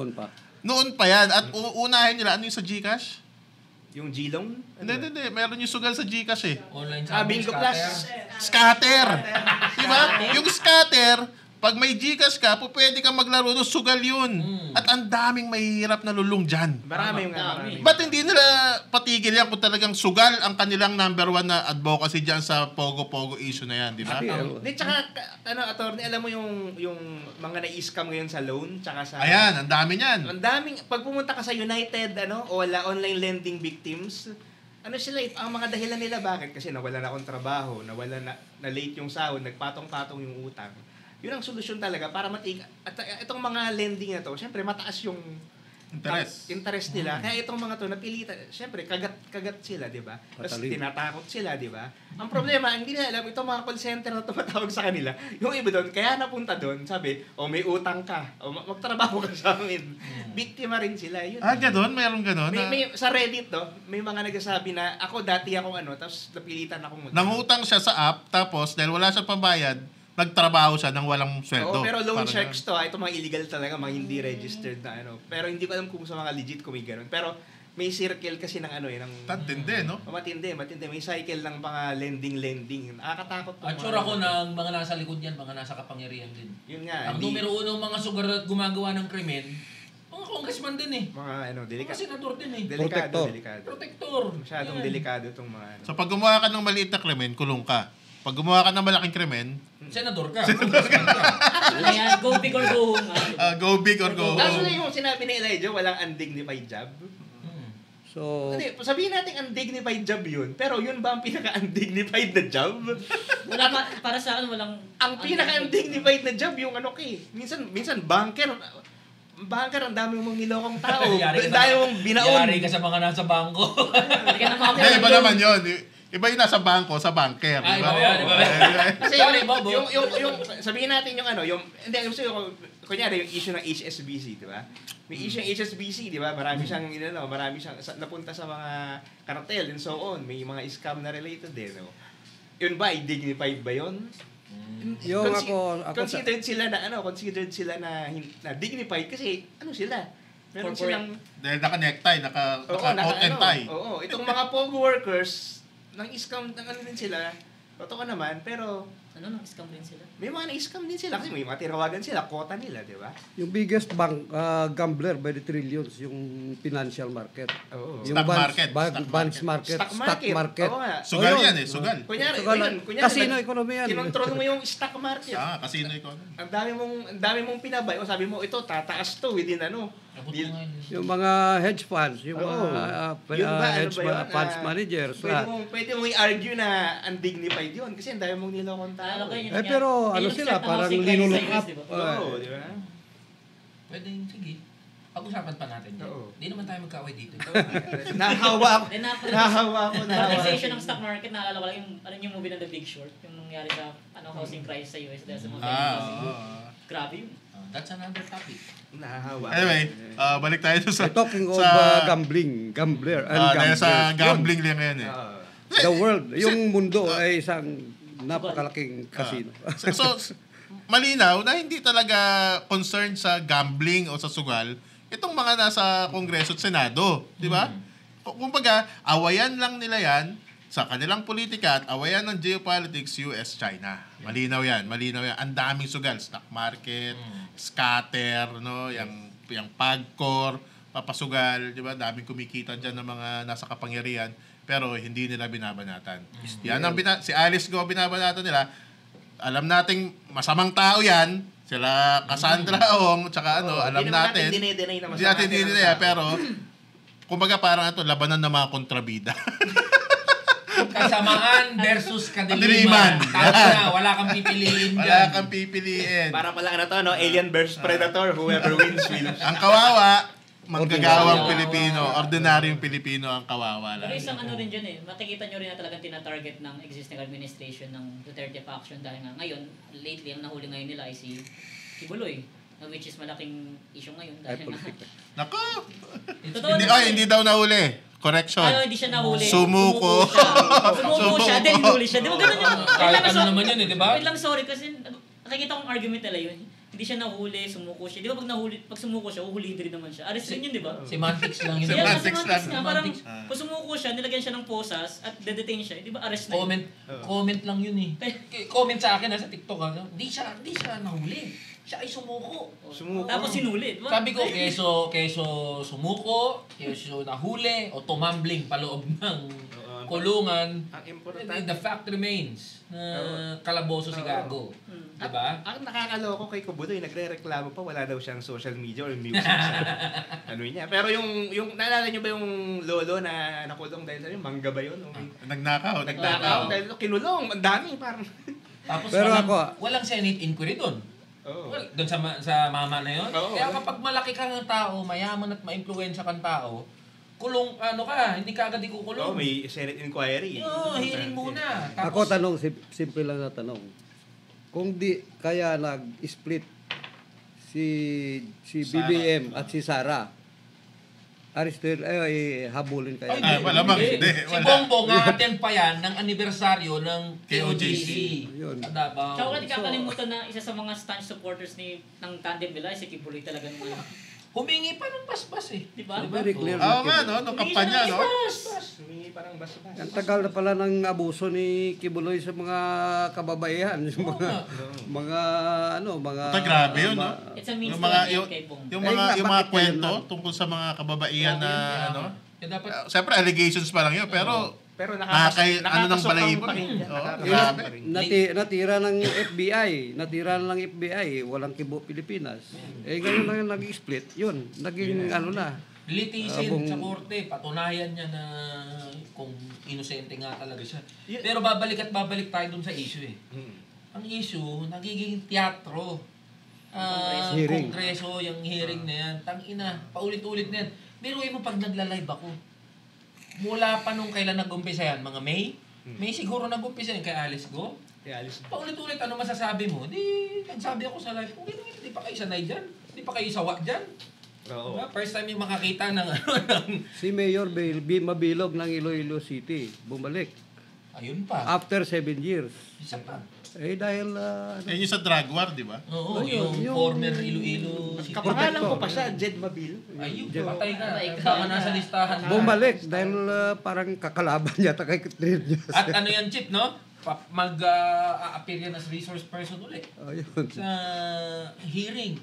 Noon pa yan. At uunahin nila, ano yung sa GCash? Yung G-Loan? Hindi. Meron yung sugal sa GCash eh. Online Bingo Plus. Scatter. Diba? Yung scatter, pag may GCash ka, pwede kang maglaro ng sugal yun. At ang daming mahihirap na lulong dyan. Marami. Ba't hindi nila patigil yan kung talagang sugal ang kanilang number 1 na advocacy dyan sa Pogo-Pogo issue na yan, di ba? Hindi, tsaka, attorney, alam mo yung mga na-scam ngayon sa loan, tsaka sa... Ayan, ang dami niyan. Ang daming, pag pumunta ka sa United, o wala, online lending victims, sila, ang mga dahilan nila, bakit? Kasi nawala na akong trabaho, nawala na late yung sahod, nagpatong-patong yung utang. Yun ang solusyon talaga para at itong mga lending na to, syempre mataas yung interest nila. Kaya itong mga to napilitan, syempre kagat sila, 'di ba? Tapos tinatakot sila, 'di ba? Ang problema, hindi nila alam itong mga call center na tumatawag sa kanila. Yung iba doon, kaya napunta doon, sabi, may utang ka, magtrabaho ka sa amin. Biktima rin sila, yun. Gano'n? Mayroong gano'n? May sa Reddit, may mga nagsasabi na ako dati akong tapos napilitan akong nangutang siya sa app, tapos dahil wala siyang pambayad, nagtrabaho siya nang walang sweldo. Oo, pero loan sharks to, ito mga illegal talaga, mga hindi registered na Pero hindi ko alam kung sa mga legit kung may ganun. Pero may circle kasi ng Tantindi, no? Matindi. May cycle ng mga lending. Nakakatakot po. At sure ako ng mga nasa likod yan, mga nasa kapangyarihan din. Yun nga. Ang numero unong mga sugar at gumagawa ng krimen, mga congressman din eh. Mga Mga senador din eh. Delikado. Protector. Masyadong delikado itong mga So pag gumawa ka ng maliit na krimen, kulong ka. Pag gumawa ka ng malaking krimen, senador ka. Kaya go big or go home. go big or go home. Actually, yung sinabi ni Elijah, walang undignified job. So, Hindi, sabihin natin undignified job yun, pero yun ba ang pinaka-undignified na job? Wala para sa akin, walang... Ang pinaka-undignified na job yung minsan banker, ang dami mong nilokong tao. Ang dami mong binaon. Yari ka sa mga nasa bangko. Hindi ka na Iba naman yun. Iba yung nasa bangko, sa banker. Ay, diba? iba. Kasi yung sabihin natin hindi, kunyari yung issue ng HSBC, di ba? May issue ng HSBC, di ba? Marami siyang napunta sa mga cartel and so on. May mga scam na related din, no? Yun ba, dignified ba yun? yung ako considered sila na dignified kasi sila? Meron Corporate. silang Dahil naka-necktie, naka-coat and tie. Oo, itong mga Pogo workers nang scam din sila. Totoo naman, pero Nang scam din sila? may mga na-scam din sila kasi may mga tinawagan sila, quota nila, di ba? yung biggest bank gambler by the trillions, yung financial market. Oo. Yung Stock market. bonds market, Stock stock market. market. Oo nga. Sugal Ayun. yan eh, sugal. Kunyari, Casino economy yan. kinontrol mo yung stock market. Casino economy. Ang dami mong pinabay. Sabi mo, ito, tataas to within Yung mga hedge funds, yung mga Yun ba, hedge funds managers. Pwede mong i-argue na undignified yun kasi ang dami mong nilokong tao. Pero sila, parang linulook up. Oo, di ba? Pwede, sige. Pag-usapan pa natin yan. Oo. Hindi naman tayo magkaway dito. Nahawa ako. Privatization ng stock market, naalala ko lang yung movie na The Big Short, yung nangyari sa housing crisis sa US dahil sa mga Grabe yun. That's another topic. Nahahawa. Anyway, balik tayo sa... Talking of gambler and dahil gamblers. sa gambling lang yan eh. The world, yung mundo ay isang napakalaking casino. So, malinaw na hindi talaga concerned sa gambling o sa sugal itong mga nasa Kongreso at Senado. Di ba? Kumbaga, awayan lang nila yan sa kanilang politika at awayan ng geopolitics, US, China. Malinaw yan. Ang daming sugal. Stock market, scatter, no? Yung PAGCOR, papasugal, di ba? Daming kumikita dyan ng mga nasa kapangyarihan pero hindi nila binabanatan. Yan ang si Alice Go binabanatan nila. Alam nating masamang tao yan. Sila Cassandra Ong, tsaka alam natin. Hindi natin dinideny pero kumbaga parang labanan ng mga kontrabida. Kasamaan versus kadiliman. Wala kang pipiliin dyan. Wala kang pipiliin. Para pala Alien versus Predator, whoever wins wins. Ang kawawa, manggagawang Pilipino, ordinaryong Pilipino ang kawawa lang. Pero isang rin dyan makikita nyo rin na talagang tina-target ng existing administration ng Duterte faction dahil nga ngayon, lately, ang nahuli ngayon nila ay si Kibuloy, which is malaking issue ngayon dahil nga. Nako! Hindi daw nahuli. Correction. Hindi siya nahuli. Sumuko siya, then huli siya. Di ba ganun yun? Kahit ano naman yun di ba? Wait lang, sorry kasi nakikita kong argument nila yun. Hindi siya nahuli, sumuko siya. Di ba pag sumuko siya, uhuli din naman siya. Arrest yun, di ba? Semantics lang yun. Kaya Semantics semantics nga, parang Semantics. kung sumuko siya, nilagyan siya ng posas at dedetain siya. Di ba arrest na yun? Comment lang yun eh. Comment sa akin sa TikTok Di siya nahuli. Siya ay sumuko. Tapos sinuli. Di ba? Sabi ko, keso sumuko, keso nahuli, o tumambling paloob ng kulungan. Ang importante. The fact remains na kalaboso si Gago. Diba? Ang nakakaloko kay Kubutoy, nagre-reklamo pa, wala daw siyang social media or music sa ano niya. Pero yung naalala niyo ba yung lolo na nakulong dahil sa mangga ba yun? Nagnakaw. Dahil kinulong, ang dami parang. Tapos Pero walang Senate inquiry doon. Oo. Well, doon sa mama na yun. Oo. Kaya kapag malaki kang tao, mayaman at ma-influensya kang tao, kulong hindi ka agad ikukulong. May Senate inquiry. Hearing muna. Ako tanong, simple lang na tanong. Kung di kaya nag-split si BBM at si Sara, habulin kaya. Malamang Si hindi. Bongbong nga-attend pa yan ng anibersaryo ng KOJC. Yun. Davao. Tsaka hindi kakalimutan na isa sa mga staunch supporters ng tandem nila, si Kibuloy talaga naman. Humingi pa ng basbas eh. Di ba? Very clear. Oo nga, no? Nung kampanya, no? Humingi parang basta-basta. Ang tagal na pala ng abuso ni Kibuloy sa mga kababaihan, sa mga Ito, grabe yun, no? It's a means Yung to mga, an end kay Bong. yung mga bakit kwento yan lang? tungkol sa mga kababaihan na, ano, Dapat siyempre allegations pa lang yun, pero Pero ng nakakasok balahibo. ang pakinggan. Oo, Nakakasok grabe. pa rin. natira ng FBI, walang Kibo Pilipinas. Ngayon lang nag-split, yun, naging litisin Abong- sa korte, patunayan niya na kung inosente nga talaga siya. Yeah. Pero babalik tayo dun sa issue eh. Hmm. Ang issue, nagiging teatro. Hearing. Kongreso, yung hearing na yan. Tangina, paulit-ulit na yan. Biruin mo pag nagla-live ako. Mula pa nung kailan nag-umpisa yan, mga May? May siguro nag-umpisa yan kay Alice Go. Kaya alis. Paulit-ulit, ano masasabi mo? Nagsabi ako sa live, hindi pa kayo sanay dyan. Hindi pa kayo sawa dyan. Oo. Diba? First time yung makakita ng Si Mayor Mabilog ng Iloilo City, bumalik. ayun pa. After 7 years. Isa pa. Dahil Yan yung sa drug war, di ba? Oo, Ayun, yung former Iloilo City. Kapangalan ko pa siya, Jed Mabil. Ayun, patay ka. Patay ka. Baka nasa listahan ka. bumalik dahil parang kakalaban yata kay Trillanes. At ano yan, Chip, no? Mag-appear yan as resource person ulit. Ayun. Sa hearing.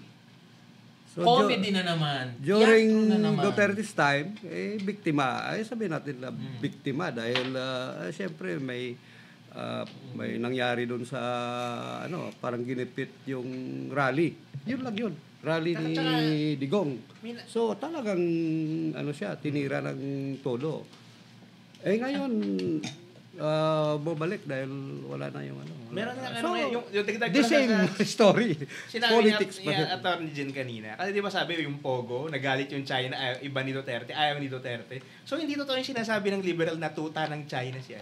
So, Comedy na naman. during Teatro na naman. Duterte's time, biktima. Sabihin natin na biktima dahil siyempre may nangyari doon sa parang ginipit yung rally. Yun lang yun. Rally ni Digong. So talagang siya tinira ng todo. Ngayon bumalik dahil wala na yung Meron na So, yung tigdag the same story. Sinabi Politics ni Atty. Jen kanina. Kasi di ba sabi yung Pogo, nagalit yung China, iba ni Duterte, ayaw ni Duterte. So hindi totoo yung sinasabi ng liberal na tuta ng China si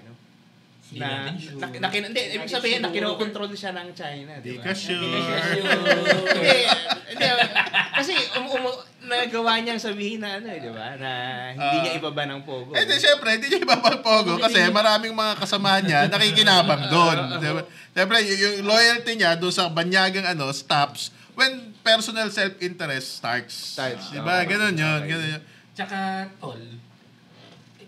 Hindi natin sure. Hindi, ibig sabihin na kinokontrol siya ng China. Di Di ba? ka sure. Hindi, kasi nagawa niyang sabihin na di ba? Na hindi niya ibaba ng Pogo. Eh, di, syempre, hindi niya ipapapogo kasi maraming mga kasama niya nakikinabang doon. Diba? Syempre, yung loyalty niya doon sa banyagang stops when personal self-interest starts. Diba? Ganun yun. Ganun yun. Tsaka, tol,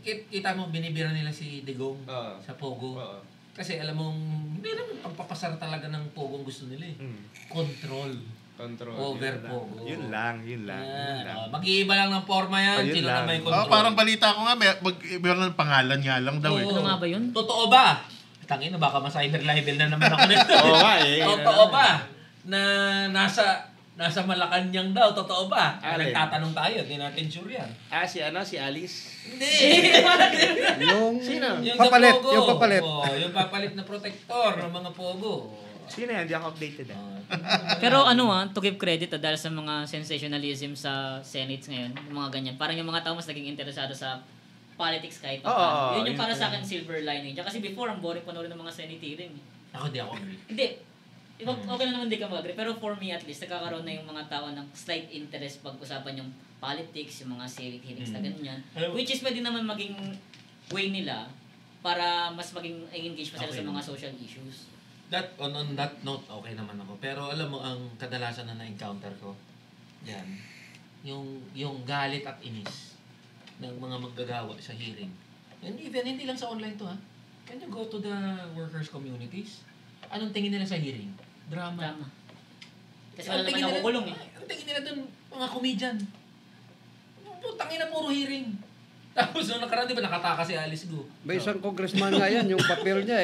kita mo, binibira nila si Digong Oo. sa Pogo. Oo. Kasi alam mong, hindi naman pagpapasar talaga ng Pogo ang gusto nila eh. Control. Control. Over Pogo. Yun lang. Yan, mag-iiba lang ng forma yan. Ayun Sino lang. na may control. Parang balita ko nga, meron ng pangalan nga lang daw eh. Ano nga ba yun? Totoo ba? Tangina, baka ma-cyber libel na naman ako nito. Oo nga eh. Totoo ba? Na nasa Malacanang daw, totoo ba? Alin? Nagtatanong tayo, hindi natin sure yan. Si Alice. Hindi! Yung Sino? Yung papalit, sa Pogo. yung papalit. Oh, yung papalit na protector ng mga Pogo. Sino yan? Hindi ako updated Pero to give credit dahil sa mga sensationalism sa Senate ngayon, yung mga ganyan. Parang yung mga tao mas naging interesado sa politics kahit pa paano. Yun yung para sa akin silver lining. Kasi before, ang boring panoorin ng mga Senate hearing. Ako di ako agree. Hindi. Okay na naman di ka mag-agree. Pero for me at least, nagkakaroon na yung mga tao ng slight interest pag-usapan yung politics, yung mga Senate hearings na ganyan. Which is pwede naman maging way nila para mas maging engage pa sila sa mga social issues. On that note, okay naman ako. Pero alam mo, ang kadalasan na na-encounter ko, yan, yung galit at inis ng mga manggagawa sa hearing. And even, hindi lang sa online to ha. Can you go to the workers' communities? Anong tingin nila sa hearing? Drama. Tama. Kasi wala naman nakukulong eh. Ang tingin nila dun, mga komedyan. Putang ina, puro hearing. Tapos nung nakaraan, di ba nakataka si Alice Go? May isang congressman nga yan, yung papel niya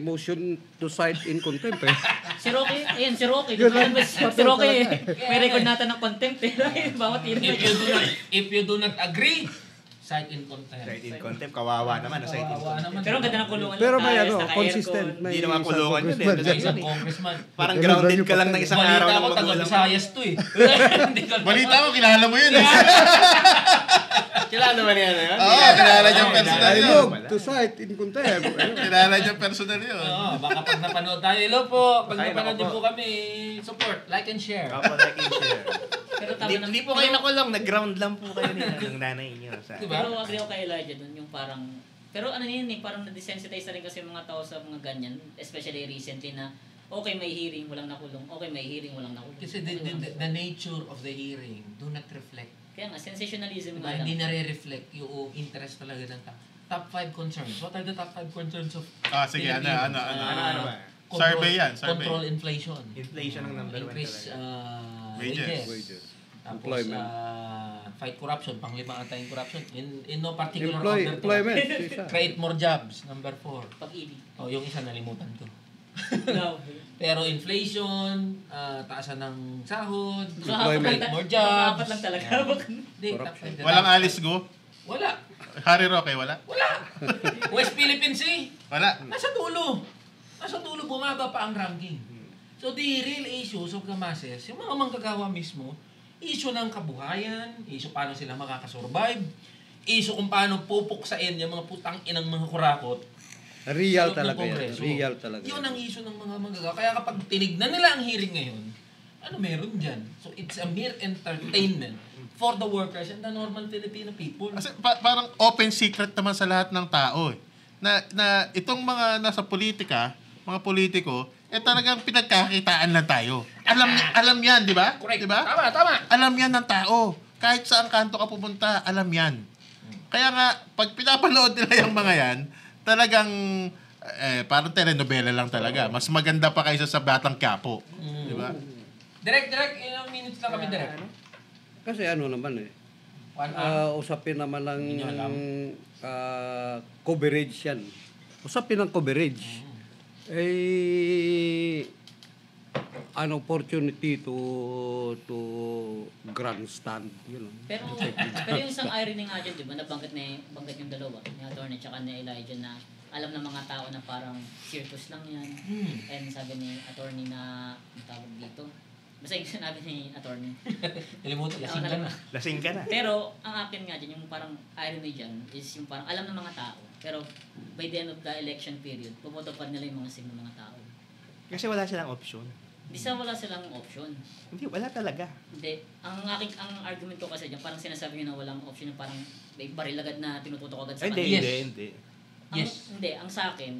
motion to cite in contempt eh. Si Rocky, ayan, si Rocky. Yun lang, Si Rocky, may record natin ng contempt eh. Bawat hearing. If you do not agree, cite in contempt. Cite in contempt, kawawa naman. Cite in Kawawa contempt. naman. Pero ang ganda ng kulungan. Pero may Ayos, naka-aircon. consistent. May Hindi naman isang kulungan yun congressman eh. Sa dyan. isang congressman. Parang Ganun grounded lang ka lang ng isang araw Balita ng ko, taga magulang. Visayas to eh. Balita ko, kilala mo yun eh. Kilala naman yan. Oo, kilala niyang personal I yun. move to cite in contempt. Ayun. Kilala niyang personal yun. Oo, baka pag napanood tayo, hello po. Pag Ay, napanood nako niyo po. po kami, support, like and share. Kapag like and share. Pero tama na. Hindi po kayo nakulong, nag-ground lang po kayo ng nanay niyo. Diba? Pero agree ako kay Elijah dun, yung parang, pero ano yun eh, parang na-desensitize na rin kasi yung mga tao sa mga ganyan, especially recently na, okay may hearing, walang nakulong, okay may hearing, walang nakulong. Kasi the nature of the hearing do not reflect. Kaya nga, sensationalism Diba? nga lang. Hindi nare-reflect yung interest talaga ng top 5 concerns. What are the top 5 concerns of Sige, Filipinos? Ano ba? Survey yan, survey. Control inflation. Inflation ang number 1 Increase talaga. Wages. Wages. Tapos, Employment. fight corruption, panglima anti-corruption. In no particular order to. Employment. isa. Create more jobs, number 4. Pag-ibig. Oh, yung isa nalimutan ko. No. Pero inflation, taasan ng sahod, Employment. create more jobs. Apat lang talaga. Hindi, Corruption. Walang Alice Go? Wala. Harry Roque, wala? Wala. West Philippine Sea, Wala. nasa dulo. Nasa dulo, bumaba pa ang ranking. So the real issues of the masses, yung mga manggagawa mismo, issue ng kabuhayan, issue paano sila makakasurvive, issue kung paano pupuksain yung mga putang inang mga kurakot. Real Ng talaga yan. Kongreso. Real talaga. Yun yan. ang issue ng mga manggagawa. Kaya kapag tinignan nila ang hearing ngayon, ano meron dyan? So it's a mere entertainment for the workers and the normal Filipino people. Kasi parang open secret naman sa lahat ng tao eh. Na itong mga nasa politika, mga politiko, talagang pinagkakitaan lang tayo. Alam yan, di ba? Correct. Di ba? Tama. Alam yan ng tao. Kahit saan kanto ka pupunta, alam yan. Kaya nga, pag pinapanood nila yung mga yan, talagang parang telenovela lang talaga. Mas maganda pa kaysa sa Batang Quiapo. Di ba? Direct, ilang minutes lang kami direct. Kasi ano naman eh. 1 hour. Usapin naman ng Hindi nyo alam. coverage yan. Usapin ng coverage. An opportunity to grandstand, you know. Pero yung isang irony nga dyan, di ba, nabanggit yung dalawa, ni Atty. Tsaka ni Elijah na alam ng mga tao na parang circus lang yan. And sabi ni Atty. na, ang tawag dito, basta yung sinabi ni Atty. Nalimutan, lasing ka na. Lasing ka na. Pero ang akin nga dyan, yung parang irony dyan, is yung parang alam ng mga tao. Pero by the end of the election period, pumoto pa nila yung mga sing ng mga tao. Kasi wala silang option. Wala silang option. Hindi, wala talaga. Hindi. Ang argument ko kasi dyan, parang sinasabi nyo na walang option, yung parang may baril agad na tinututok agad sa Hindi, kanila. Yes. hindi. Yes. Ang sa akin,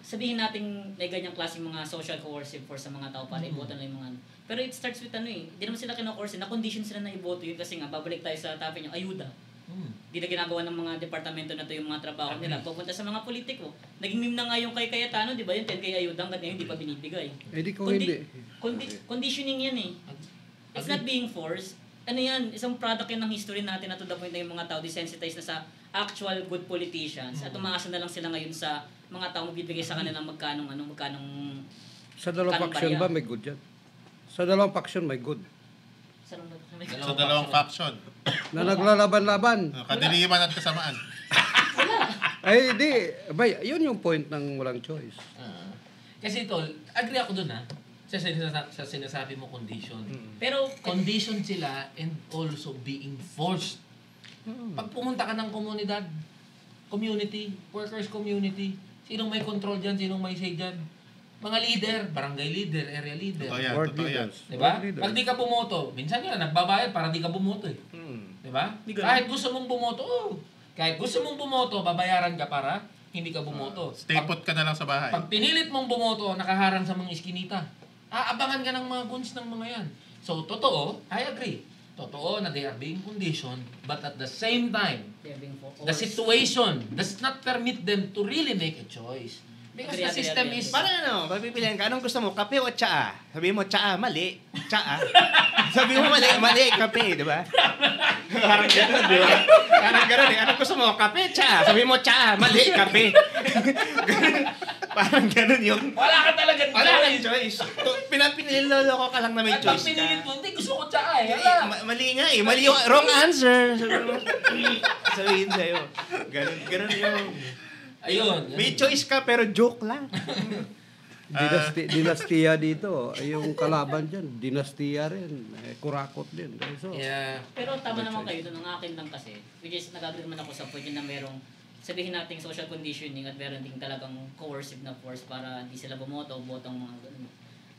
sabihin natin may ganyang klaseng mga social coercive force sa mga tao para iboto na yung mga pero it starts with hindi naman sila kino-coerce, na-condition sila na iboto yun kasi nga, babalik tayo sa topic nyo, ayuda. Di na ginagawa ng mga departamento na to yung mga trabaho nila. Pupunta sa mga politiko. Naging meme na nga yung kay Cayetano, di ba? Yung 10K ayuda hanggang ngayon hindi pa binibigay. Eh di kung hindi. Conditioning yan eh. It's not being forced. Ano yan, isang product yan ng history natin na to the point na yung mga tao desensitized na sa actual good politicians at umaasa na lang sila ngayon sa mga tao magbibigay sa kanila magkanong Sa dalawang faction ba may good yan? Sa dalawang faction may good. sa Sa dalawang faction. Na naglalaban-laban. Kadiliman at kasamaan. Ay di, yun yung point ng walang choice. Kasi ito, agree ako dun sa sinasabi mo condition. Pero Condition sila and also being forced. Pag pumunta ka ng komunidad, community, workers community, sinong may control dyan, sinong may say dyan? Mga leader, barangay leader, area leader. Totoo yan, Ward totoo yan. leaders. Diba? Ward leaders. Pag di ka bumoto, minsan nga nagbabayad para di ka bumoto eh. Diba? Di ganun. Kahit gusto mong bumoto, kahit gusto mong bumoto, babayaran ka para hindi ka bumoto. Stay put ka na lang sa bahay. Pag pinilit mong bumoto, nakaharang sa mga iskinita. Aabangan ka ng mga guns ng mga yan. So, totoo, I agree. Totoo na they are being conditioned, but at the same time, They're being the situation does not permit them to really make a choice. Because the system is... Parang pagpipilian ka, anong gusto mo, kape o tsaa? Sabihin mo, tsaa, mali. Tsaa. Sabihin mo, mali, kape, di ba? Parang gano'n, di ba? Parang gano'n eh. Anong gusto mo, kape, tsaa? Sabihin mo, tsaa, mali, kape. Parang gano'n yung... Wala ka talagang Wala kang choice. Piniloloko ka lang na may At pag choice pinilit ka. mo, hindi, gusto ko tsaa eh. Wala. Mali nga eh. Mali yung wrong answer. Sabihin sa'yo. Ganun yung... Ayun. May choice ka pero joke lang. Dinastiya dito. Yung kalaban dyan, dinastiya rin. Kurakot din. So, Yeah. Pero tama naman kayo doon. Ang akin lang kasi, which is nag-agree naman ako sa point na merong sabihin nating social conditioning at meron ding talagang coercive na force para hindi sila bumoto o botong mga ganun.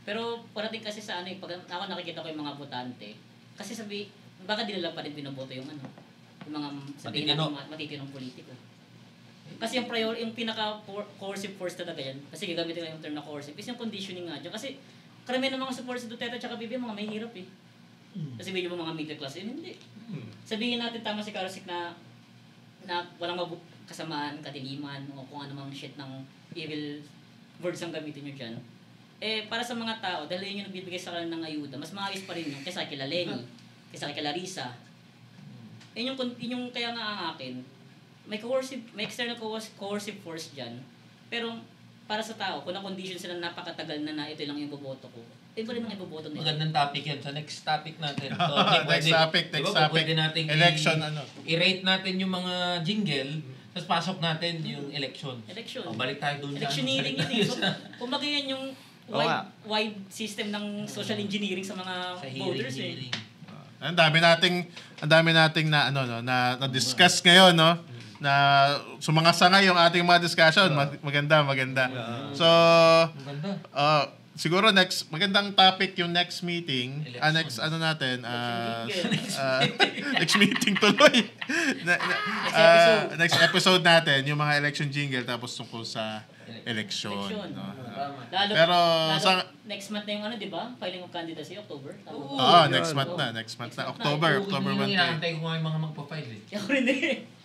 Pero parating kasi sa pag ako nakikita ko yung mga botante, kasi baka di nila pa rin binoboto yung yung mga sabihin natin matitinong politiko. Kasi yung pinaka-coercive force talaga yan, kasi gagamitin lang yung term na coercive, is yung conditioning nga dyan. Kasi karamihan ng mga supporters sa Duterte at saka BBM, mga may hirap eh. Kasi medyo mga middle class, hindi. Sabihin natin tama si Karasik na walang kasamaan, kadiliman, o kung ano mang shit ng evil words ang gamitin nyo dyan. Para sa mga tao, dahil yun yung nagbibigay sa kanila ng ayuda, mas maayos pa rin yung kaysa kila Lenny, kaysa kila Larissa. Yun yung kaya nga ang akin, may external coercive force dyan. Pero para sa tao, kung na-condition sila napakatagal na ito lang yung boboto ko, pa rin ang iboboto nila. Magandang topic yan. Sa next topic natin. Next topic. Pwede natin Election, i-rate natin yung mga jingle, tapos pasok natin yung election. Election. Balik tayo doon. Electioneering yun eh. So, kumbaga yan yung wide system ng social engineering sa mga voters eh. Ang dami nating na discuss ngayon, no? Na sumanga-sanga yung ating mga discussion. Maganda. So, siguro magandang topic yung next meeting. Next next meeting tuloy. Next episode natin, yung mga election jingle tapos tungkol sa election. No? Lalo next month na yung di ba? Filing of candidacy, October. Next month na. October 1. Yung inaantay ko nga yung mga magpa-file eh. Ako rin eh.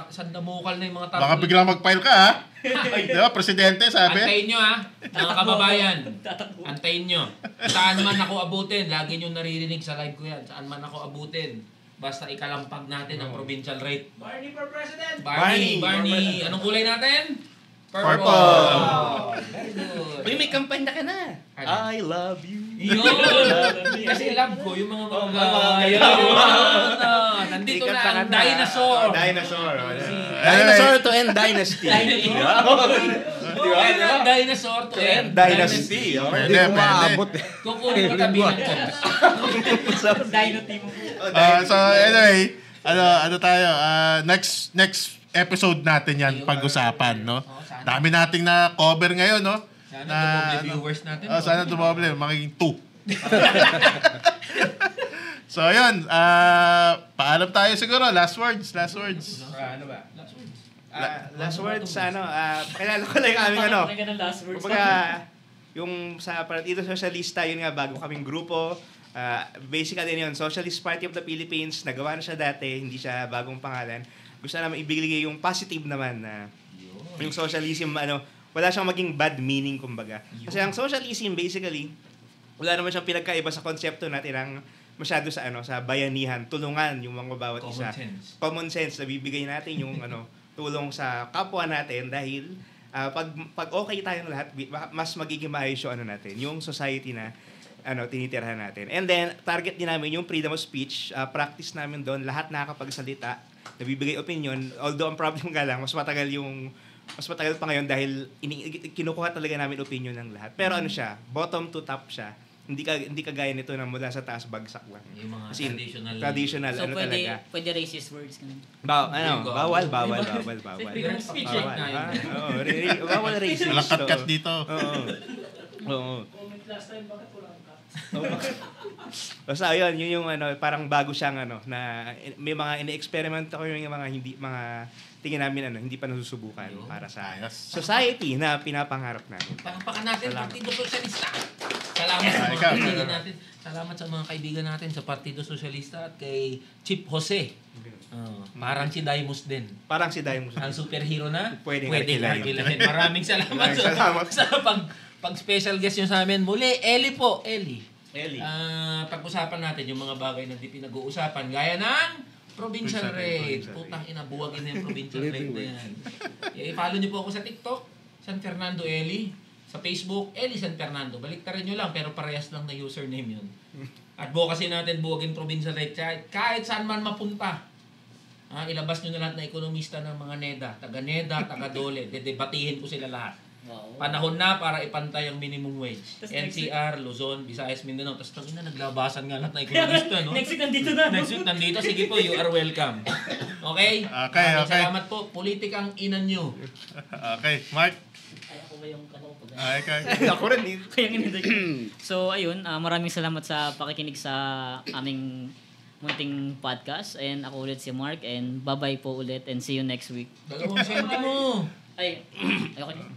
Sandamukal na yung mga tao. Baka biglang mag-file ka, ha? Di ba? Presidente, sabi? Antayin nyo, ha? Mga kababayan. Antayin nyo. Saan man ako abutin, lagi nyo naririnig sa live ko yan. Saan man ako abutin. Basta ikalampag natin ang provincial rate. Barney for president! Barney. Anong kulay natin? Purple. Very good. Uy, may kampanya ka na. I love you. Yun! Kasi love ko yung mga nandito na ang dinosaur. Dinosaur to end dynasty. Dinosaur to end Dynasty. Pwede. Kukunin ko tabi ng Dino team. So anyway, tayo? Next episode natin yan pag-usapan, no? Dami nating na cover ngayon, no? Sana dumoble viewers natin. Sana dumoble, magiging 2. So ayun, paalam tayo siguro. Last words. Ano ba? Last words, pakilala ko lang yung aming Last words. Kumbaga, yung sa Partido Socialista, yun nga, bago kaming grupo. Basically yun, Socialist Party of the Philippines, nagawa na siya dati, hindi siya bagong pangalan. Gusto naman ibigay yung positive naman na yung socialism, wala siyang maging bad meaning, kumbaga. Kasi ang socialism, basically, wala naman siyang pinagkaiba sa konsepto natin ang masyado sa sa bayanihan, tulungan yung mga bawat isa. Common sense na bibigay natin yung tulong sa kapwa natin dahil pag okay tayong lahat, mas magiging maayos yung natin, yung society na tinitirhan natin. And then target din namin yung freedom of speech, practice namin doon, lahat nakakapagsalita, nabibigay opinion, although ang problem nga lang mas matagal pa ngayon dahil kinukuha talaga namin opinion ng lahat. Pero siya, bottom to top siya. Hindi kagaya nito na mula sa taas bagsak lang. Yung mga traditional So talaga. pwede racist words ganun. Bawal. Freedom of speech Bawal racist. Walang cut dito. Oo. Comment last time, bakit walang cut? Basta ayun, yun yung ano, parang bago siyang ano, na may mga ine-experiment ako yung mga tingin namin ano, hindi pa nasusubukan para sa society na pinapangarap namin. Palakpakan natin, Partido Socialista. Salamat sa mga kaibigan natin. Salamat sa mga kaibigan natin sa Partido Socialista at kay Chief Jose. Parang si Daimus din. Parang si Daimus. Ang superhero na Pwedeng harkilahin. harkilahin. Maraming salamat, sa pag special guest nyo sa amin. Muli, Eli po. Eli. Pag-usapan natin yung mga bagay na di pinag-uusapan. Gaya ng provincial rate. Putang ina, buwagin na yung provincial rate na yan. I-follow nyo po ako sa TikTok, San Fernando Eli. Sa Facebook, Eli San Fernando. Baliktarin nyo lang, pero parehas lang na username yun. At bukasin natin buwagin provincial rate. Kahit saan man mapunta. Ilabas nyo na lahat na ekonomista ng mga NEDA. Taga-NEDA, taga-DOLE. Dedebatihin ko sila lahat. Wow. Panahon na para ipantay ang minimum wage. NCR, Luzon, Visayas, Mindanao. Tapos tangina, naglabasan nga lahat ng ekonomista, no? Next week nandito na. Next week nandito. Sige po, you are welcome. Okay? Okay. Salamat po. Politikang ina nyo. Okay, Mark. Ay, ako ba yung ano ko? Ako rin. Kaya iniday ko. So, ayun. Maraming salamat sa pakikinig sa aming munting podcast. And ako ulit si Mark. And bye-bye po ulit. And see you next week. Dalawang senti mo. Ay, ayoko niyo.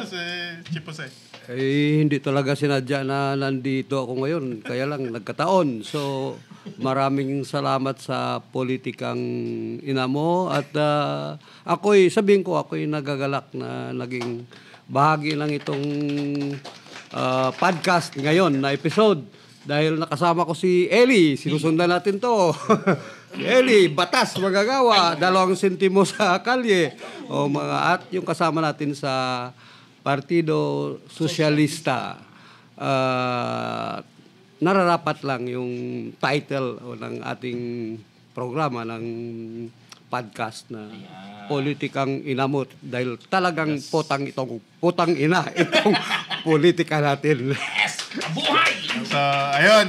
Si Chief Jose. Hindi talaga sinadya na nandito ako ngayon. Kaya lang nagkataon. So, maraming salamat sa politikang ina mo. At sabihin ko, ako'y nagagalak na naging bahagi ng itong podcast ngayon na episode. Dahil nakasama ko si Eli. Sinusundan natin to. Eli, batas magagawa. 2 sentimo sa kalye. At yung kasama natin sa Partido Socialista. Nararapat lang yung title ng ating programa ng podcast na Politikang Inamot. Dahil talagang putang ina itong politika natin. Buhay! So, ayun.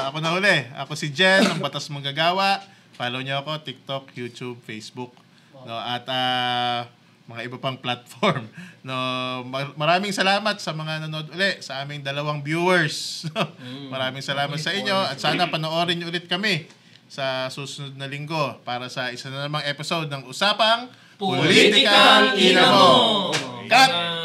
Ako na uli. Ako si Jen, ng Batas Manggagawa. Follow niyo ako, TikTok, YouTube, Facebook. No, at mga iba pang platform. No, maraming salamat sa mga nanood uli, sa aming 2 viewers. Maraming salamat sa inyo at sana panoorin niyo ulit kami sa susunod na linggo para sa isa na namang episode ng Usapang Politikang Ina Mo! Cut!